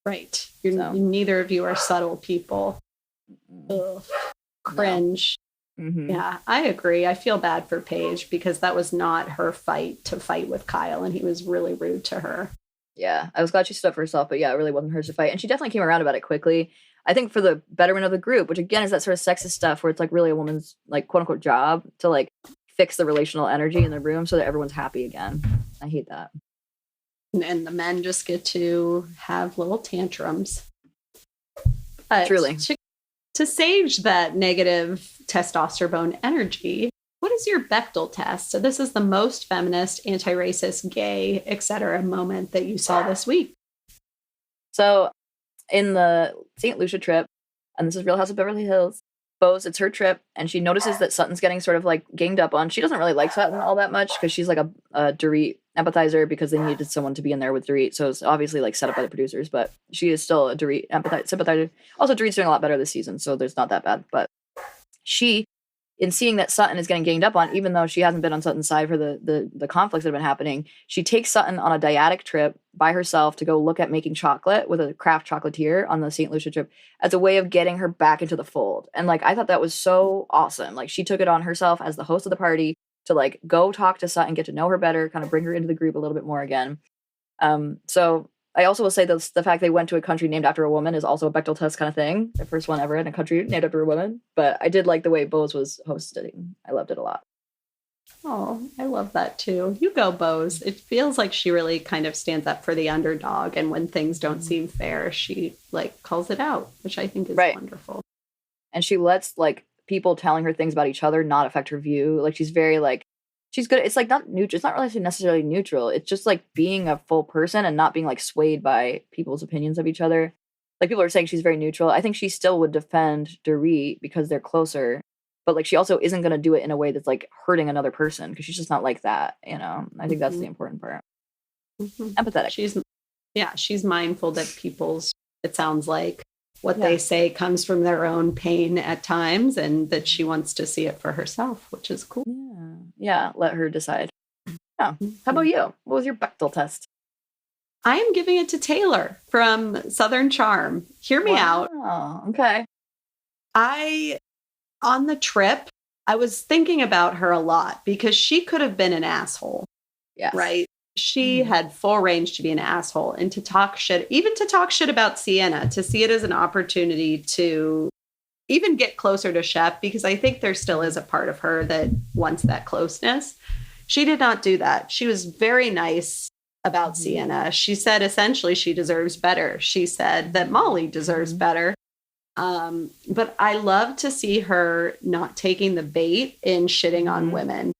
Right. Neither of you are subtle people. Ugh. Cringe. No. Mm-hmm. Yeah, I agree. I feel bad for Paige because that was not her fight to fight with Kyle, and he was really rude to her. Yeah, I was glad she stood up for herself, but yeah, it really wasn't hers to fight. And she definitely came around about it quickly. I think for the betterment of the group, which again is that sort of sexist stuff where it's like really a woman's like quote unquote job to like fix the relational energy in the room so that everyone's happy again. I hate that. And the men just get to have little tantrums. Truly. To sage that negative testosterone energy, what is your Bechdel test? So this is the most feminist, anti-racist, gay, etc. moment that you saw this week. So in the St. Lucia trip, and this is Real House of Beverly Hills, Bose, it's her trip, and she notices that Sutton's getting sort of like ganged up on. She doesn't really like Sutton all that much because she's like a Dorit empathizer because they needed someone to be in there with Dorit. So it's obviously like set up by the producers, but she is still a Dorit sympathizer. Also, Dorit's doing a lot better this season, so there's not that bad. But she, in seeing that Sutton is getting ganged up on, even though she hasn't been on Sutton's side for the conflicts that have been happening, she takes Sutton on a dyadic trip by herself to go look at making chocolate with a craft chocolatier on the St. Lucia trip as a way of getting her back into the fold. And like, I thought that was so awesome. Like, she took it on herself as the host of the party to like go talk to Sutton, get to know her better, kind of bring her into the group a little bit more again. So I also will say that the fact they went to a country named after a woman is also a Bechdel test kind of thing. The first one ever in a country named after a woman. But I did like the way Bose was hosting. I loved it a lot. Oh, I love that too. You go, Bose. It feels like she really kind of stands up for the underdog. And when things don't seem fair, she like calls it out, which I think is wonderful. And she lets like people telling her things about each other not affect her view. Like, she's very like, she's good. It's like not neutral. It's not really necessarily neutral. It's just like being a full person and not being like swayed by people's opinions of each other. Like, people are saying she's very neutral. I think she still would defend Dorit because they're closer. But like, she also isn't going to do it in a way that's like hurting another person because she's just not like that. You know, I think that's the important part. Empathetic. She's mindful that it sounds like what they say comes from their own pain at times, and that she wants to see it for herself, which is cool. Yeah. Let her decide. Yeah. How about you? What was your Bechdel test? I am giving it to Taylor from Southern Charm. Hear me out. Okay. On the trip, I was thinking about her a lot because she could have been an asshole. Yes. Right? She had full range to be an asshole and to talk shit, even to talk shit about Sienna, to see it as an opportunity to even get closer to Shep, because I think there still is a part of her that wants that closeness. She did not do that. She was very nice about Sienna. She said essentially she deserves better. She said that Molly deserves better. But I love to see her not taking the bait in shitting on women.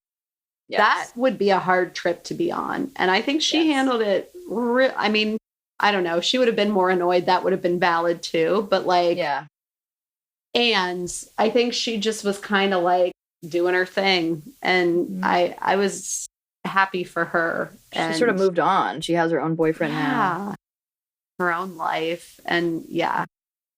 Yes. That would be a hard trip to be on. And I think she handled it. I mean, I don't know. She would have been more annoyed. That would have been valid too. But like, and I think she just was kind of like doing her thing. And I was happy for her. She sort of moved on. She has her own boyfriend now. Her own life. And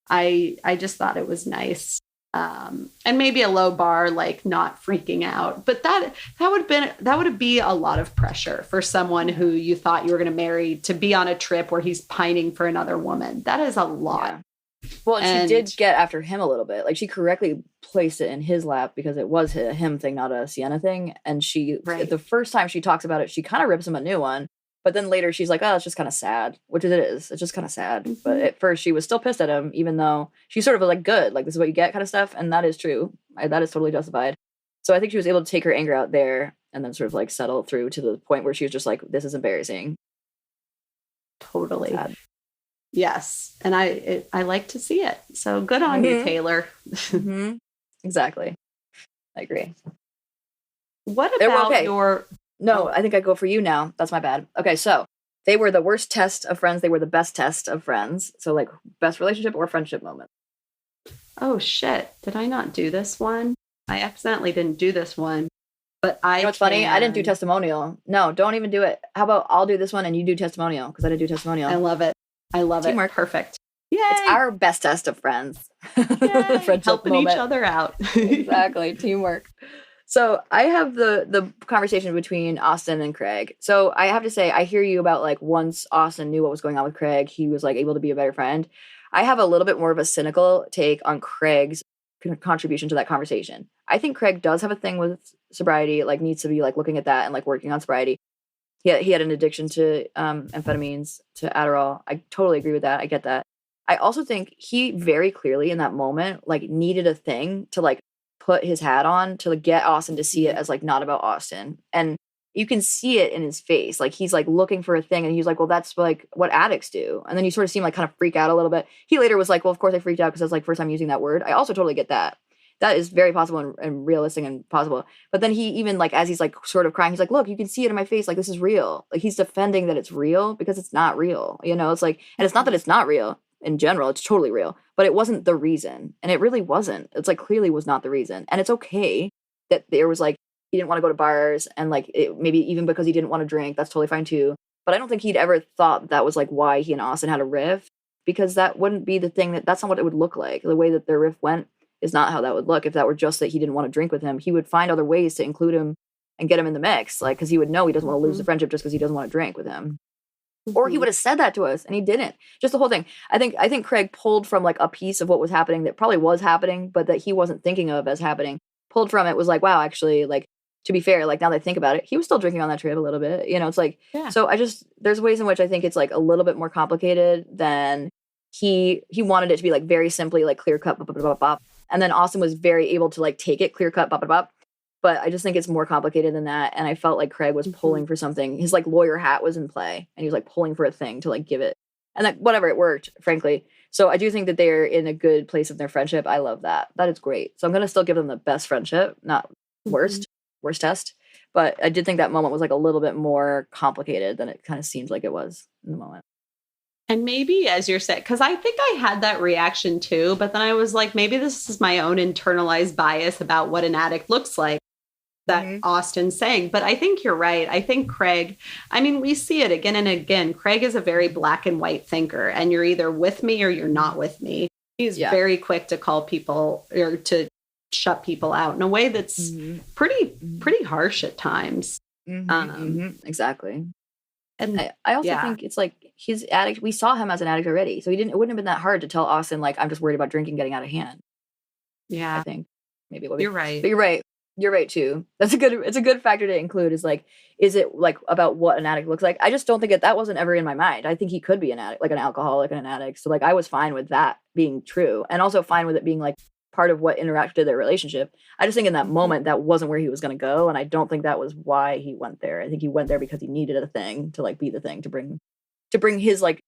I just thought it was nice. And maybe a low bar, like not freaking out. But that would be a lot of pressure for someone who you thought you were going to marry to be on a trip where he's pining for another woman. That is a lot. Yeah. Well, and she did get after him a little bit. Like she correctly placed it in his lap because it was a him thing, not a Sienna thing. And the first time she talks about it, she kind of rips him a new one. But then later she's like, oh, it's just kind of sad, which it is. It's just kind of sad. Mm-hmm. But at first she was still pissed at him, even though she's sort of like, good, like this is what you get kind of stuff. And that is true. That is totally justified. So I think she was able to take her anger out there and then sort of like settle through to the point where she was just like, this is embarrassing. Totally. Sad. Yes. And I like to see it. So good on you, Taylor. Mm-hmm. Exactly. I agree. What about your... No, I think I go for you now. That's my bad. Okay, so they were the worst test of friends. They were the best test of friends. So like best relationship or friendship moment. Oh, shit. Did I not do this one? I accidentally didn't do this one. But you know what's funny? I didn't do testimonial. No, don't even do it. How about I'll do this one and you do testimonial? Because I didn't do testimonial. I love it. Teamwork. Perfect. Yay! It's our best test of friends. Helping moment. Each other out. Exactly. Teamwork. So I have the conversation between Austen and Craig. So I have to say, I hear you about like once Austen knew what was going on with Craig, he was like able to be a better friend. I have a little bit more of a cynical take on Craig's contribution to that conversation. I think Craig does have a thing with sobriety, like needs to be like looking at that and like working on sobriety. He had an addiction to amphetamines, to Adderall. I totally agree with that. I get that. I also think he very clearly in that moment like needed a thing to like put his hat on to like, get Austen to see it as like not about Austen. And you can see it in his face. Like he's like looking for a thing and he's like, well, that's like what addicts do. And then you sort of see him like kind of freak out a little bit. He later was like, well, of course I freaked out because I was like first time using that word. I also totally get that. That is very possible and realistic and possible. But then he even like, as he's like sort of crying, he's like, look, you can see it in my face. Like, this is real. Like he's defending that it's real because it's not real. You know, it's like, and it's not that it's not real in general. It's totally real, but it wasn't the reason. And it really wasn't. It's like clearly was not the reason. And it's okay that there was like, he didn't want to go to bars and like maybe even because he didn't want to drink. That's totally fine too. But I don't think he'd ever thought that was like why he and Austen had a riff, because that wouldn't be the thing that's not what it would look like. The way that their riff went is not how that would look. If that were just that he didn't want to drink with him, he would find other ways to include him and get him in the mix. Like, because he would know he doesn't want to lose the friendship just because he doesn't want to drink with him. Or he would have said that to us and he didn't. Just the whole thing. I think Craig pulled from like a piece of what was happening that probably was happening, but that he wasn't thinking of as happening. Pulled from it was like, wow, actually, like, to be fair, like now that I think about it, he was still drinking on that trip a little bit. You know, it's like, So there's ways in which I think it's like a little bit more complicated than he wanted it to be like very simply like clear cut, bop, bop, bop, bop. And then Austen was very able to like take it clear cut, bop, bop, bop. But I just think it's more complicated than that. And I felt like Craig was pulling for something. His like lawyer hat was in play and he was like pulling for a thing to like give it. And like whatever, it worked, frankly. So I do think that they're in a good place of their friendship. I love that. That is great. So I'm going to still give them the best friendship, not worst test. But I did think that moment was like a little bit more complicated than it kind of seemed like it was in the moment. And maybe as you're saying, because I think I had that reaction too, but then I was like, maybe this is my own internalized bias about what an addict looks like that Austen's saying. But I think you're right. I think Craig, I mean, we see it again and again. Craig is a very black and white thinker, and you're either with me or you're not with me. He's very quick to call people or to shut people out in a way that's pretty harsh at times. Exactly. And I also think it's like his addict. We saw him as an addict already, so it wouldn't have been that hard to tell Austen like, I'm just worried about drinking getting out of hand. Yeah, I think maybe it would be. You're right. But you're right too. It's a good factor to include. Is like, is it like about what an addict looks like? I just don't think that wasn't ever in my mind. I think he could be an addict, like an alcoholic and an addict. So like I was fine with that being true, and also fine with it being like part of what interacted their relationship. I just think in that moment that wasn't where he was going to go, and I don't think that was why he went there. I think he went there because he needed a thing to like be the thing to bring his like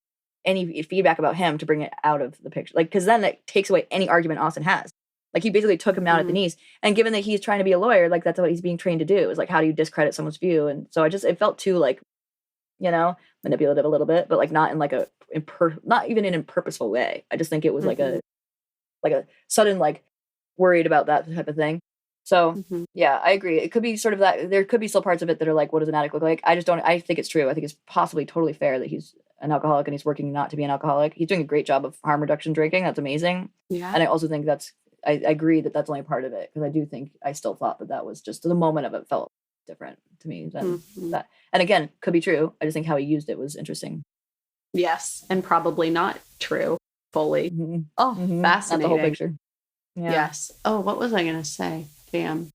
any feedback about him to bring it out of the picture, like because then it takes away any argument Austen has. Like he basically took him down at the knees, and given that he's trying to be a lawyer, like that's what he's being trained to do, is like how do you discredit someone's view? And so it felt too like, you know, manipulative a little bit, but like not in like not even in a purposeful way. I just think it was like a sudden like worried about that type of thing. So yeah, I agree. It could be sort of that. There could be still parts of it that are like, what does an addict look like? I think it's true. I think it's possibly totally fair that he's an alcoholic and he's working not to be an alcoholic. He's doing a great job of harm reduction drinking. That's amazing. Yeah. And I also think I agree that that's only part of it, because I do think I still thought that was just the moment of it felt different to me than that. And again, could be true. I just think how he used it was interesting. Yes, and probably not true fully. Oh, fascinating. Not the whole picture. Yeah. Yes. Oh, what was I going to say? Damn.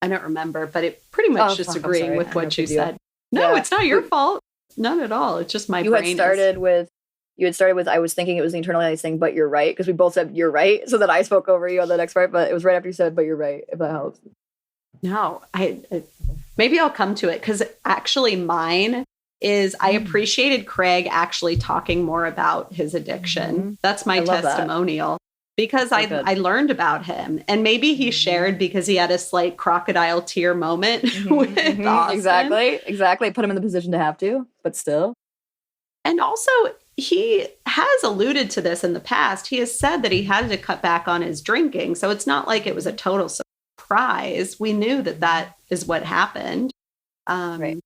I don't remember, but it pretty much just agreeing with what you said. No, it's not your fault. None at all. It's just my brain. You had started with, I was thinking it was the internalized thing, but you're right, because we both said you're right, so that I spoke over you on the next part, but it was right after you said, but you're right, if that helps. No, maybe I'll come to it, because actually mine is I appreciated Craig actually talking more about his addiction. That's my testimonial. Because I learned about him, and maybe he shared because he had a slight crocodile tear moment with Austen. Exactly. Put him in the position to have to, but still. And also, he has alluded to this in the past. He has said that he had to cut back on his drinking. So it's not like it was a total surprise. We knew that is what happened. Right.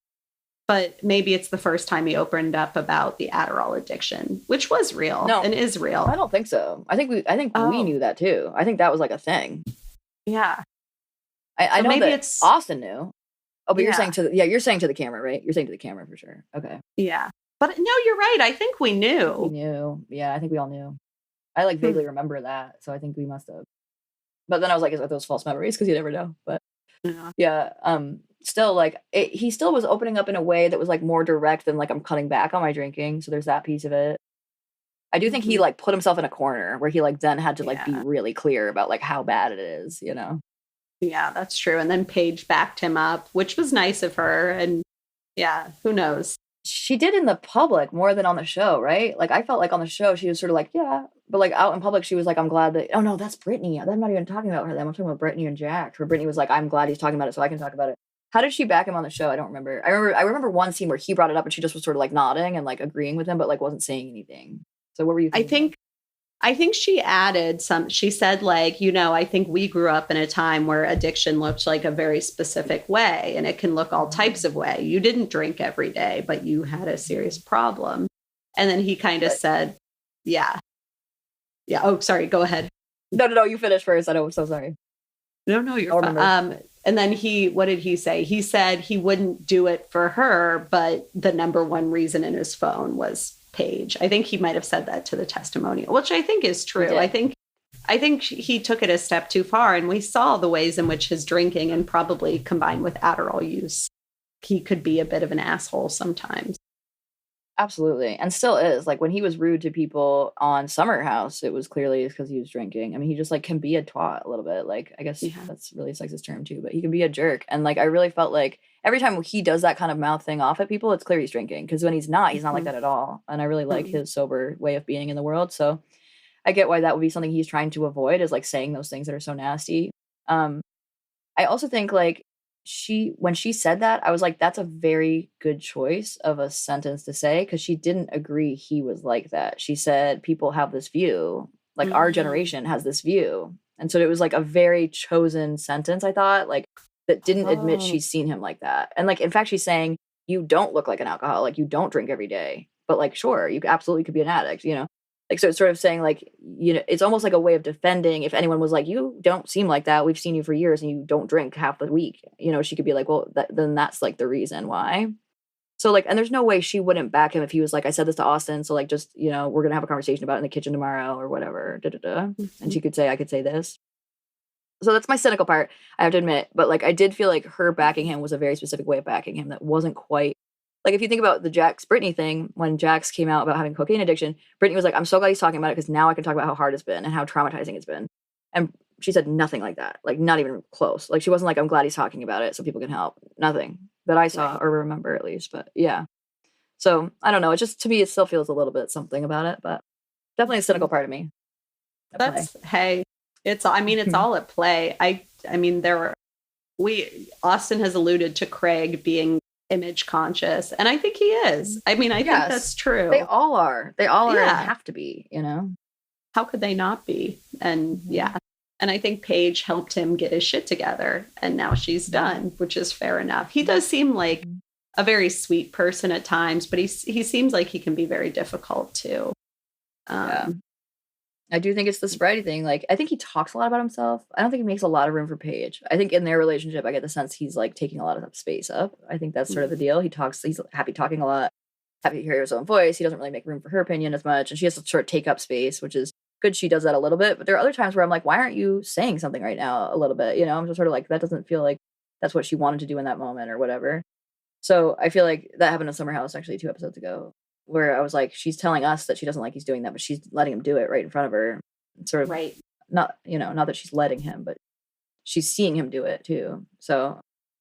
But maybe it's the first time he opened up about the Adderall addiction, which was real and is real. I don't think so. I think we knew that too. I think that was like a thing. Yeah. I know maybe it's Austen knew. Oh, but you're saying to the camera, right? You're saying to the camera for sure. Okay. Yeah. But no, you're right. I think we knew. We knew. Yeah, I think we all knew. I like vaguely remember that, so I think we must have. But then I was like, is that those false memories? Because you never know. But yeah. Still, like, he still was opening up in a way that was like more direct than like, I'm cutting back on my drinking. So there's that piece of it. I do think he like put himself in a corner where he like then had to like be really clear about like how bad it is, you know? Yeah, that's true. And then Paige backed him up, which was nice of her. And yeah, who knows? She did in the public more than on the show, right? Like, I felt like on the show, she was sort of like, yeah. But like out in public, she was like, I'm glad that, oh no, that's Brittany. I'm not even talking about her. I'm talking about Brittany and Jack. Where Brittany was like, I'm glad he's talking about it so I can talk about it. How did she back him on the show? I don't remember. I remember one scene where he brought it up and she just was sort of like nodding and like agreeing with him, but like wasn't saying anything. So what were you thinking? I think she added she said like, I think we grew up in a time where addiction looked like a very specific way, and it can look all types of way. You didn't drink every day, but you had a serious problem. And then he kind of said, yeah. Oh, sorry. Go ahead. No. You finish first. I'm so sorry. No, you're fine. And then what did he say? He said he wouldn't do it for her, but the number one reason in his phone was Paige. I think he might have said that to the testimonial, which I think is true. I think he took it a step too far, and we saw the ways in which his drinking, and probably combined with Adderall use, he could be a bit of an asshole sometimes. Absolutely. And still is. Like when he was rude to people on Summer House, it was clearly because he was drinking. I mean, he just like can be a twat a little bit. Like, I guess that's really a sexist term too, but he can be a jerk. And like, I really felt like every time he does that kind of mouth thing off at people, it's clear he's drinking. Because when he's not like that at all. And I really like his sober way of being in the world. So I get why that would be something he's trying to avoid, is like saying those things that are so nasty. I also think like, when she said that, I was like, that's a very good choice of a sentence to say, because she didn't agree he was like that. She said people have this view, like our generation has this view. And so it was like a very chosen sentence, I thought, like that didn't admit she's seen him like that. And like, in fact, she's saying, you don't look like an alcoholic, you don't drink every day, but like, sure, you absolutely could be an addict, Like, so it's sort of saying like, it's almost like a way of defending. If anyone was like, you don't seem like that, we've seen you for years and you don't drink half the week, she could be like, well, then that's like the reason why. So like, and there's no way she wouldn't back him if he was like, I said this to Austen, so like, just, we're going to have a conversation about it in the kitchen tomorrow or whatever. And she could say, I could say this. So that's my cynical part, I have to admit. But like, I did feel like her backing him was a very specific way of backing him that wasn't quite. Like, if you think about the Jax-Brittany thing, when Jax came out about having cocaine addiction, Brittany was like, I'm so glad he's talking about it because now I can talk about how hard it's been and how traumatizing it's been. And she said nothing like that. Like, not even close. Like, she wasn't like, I'm glad he's talking about it so people can help. Nothing that I saw or remember, at least. But yeah. So, I don't know. It just, to me, it still feels a little bit something about it. But definitely a cynical part of me. It's all at play. Austen has alluded to Craig being image conscious, and I think he is. I think that's true. They all are and have to be, How could they not be? And and I think Paige helped him get his shit together, and now she's done, which is fair enough. He does seem like a very sweet person at times, but he seems like he can be very difficult too. I I do think it's the sobriety thing. Like, I think he talks a lot about himself. I don't think he makes a lot of room for Paige. I think in their relationship, I get the sense he's like taking a lot of space up. I think that's sort of the deal. He's happy talking a lot, happy to hear his own voice. He doesn't really make room for her opinion as much. And she has to sort of take up space, which is good. She does that a little bit. But there are other times where I'm like, why aren't you saying something right now a little bit? You know, I'm just sort of like, that doesn't feel like that's what she wanted to do in that moment or whatever. So I feel like that happened in Summer House actually 2 episodes ago, where I was like, she's telling us that she doesn't like he's doing that, but she's letting him do it right in front of her. Sort of Right. not, you know, not that she's letting him, but she's seeing him do it too. So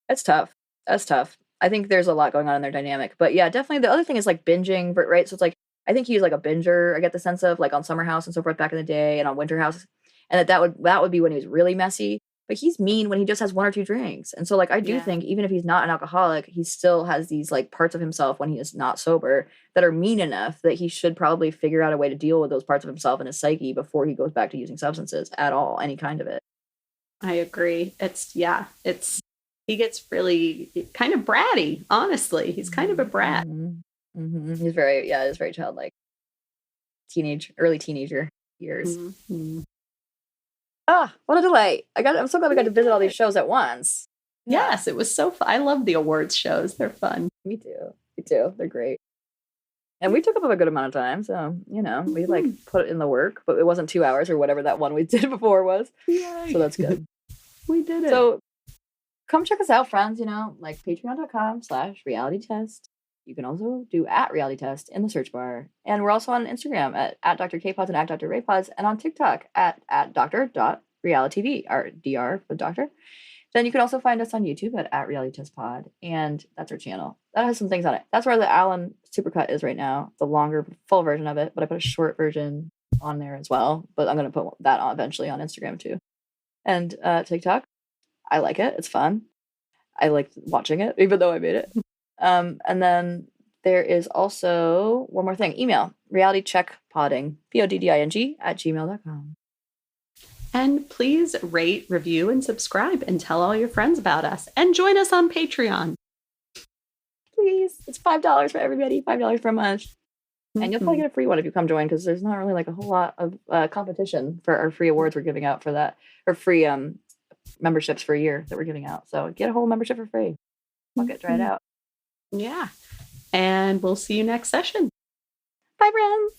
it's tough. That's tough. I think there's a lot going on in their dynamic. But yeah, definitely the other thing is like binging, right? So it's like, I think he's like a binger. I get the sense of like on Summer House and so forth back in the day and on Winter House. And that would be when he was really messy. But he's mean when he just has 1 or 2 drinks. And so like I do think even if he's not an alcoholic, he still has these like parts of himself when he is not sober that are mean enough that he should probably figure out a way to deal with those parts of himself and his psyche before he goes back to using substances at all, any kind of it. I agree. He gets really kind of bratty, honestly. He's kind of a brat. He's very childlike. Early teenager years. What a delight. I'm so glad we got to visit all these shows at once. Yes, it was so fun. I love the awards shows. They're fun. Me too. They're great. And we took up a good amount of time. So, you know, we like put in the work, but it wasn't 2 hours or whatever that one we did before was. Yay. So that's good. We did it. So come check us out, friends, you know, like patreon.com/realiTest. You can also do @realiTest in the search bar. And we're also on Instagram at Dr. Kpods and Dr. Raypods, and on TikTok at Dr.realiTV, or DR for doctor. Then you can also find us on YouTube at realiTestPod, and that's our channel. That has some things on it. That's where the Alan Supercut is right now, the longer, full version of it, but I put a short version on there as well. But I'm going to put that on eventually on Instagram too. And TikTok, I like it. It's fun. I like watching it, even though I made it. And then there is also one more thing. Email, realitycheckpodding, PODDING @gmail.com. And please rate, review, and subscribe and tell all your friends about us. And join us on Patreon. Please. It's $5 for everybody, $5 per month. And you'll probably get a free one if you come join, because there's not really like a whole lot of competition for our free awards we're giving out for that, or free memberships for a year that we're giving out. So get a whole membership for free. Fuck it, try it out. Yeah. And we'll see you next session. Bye, friends.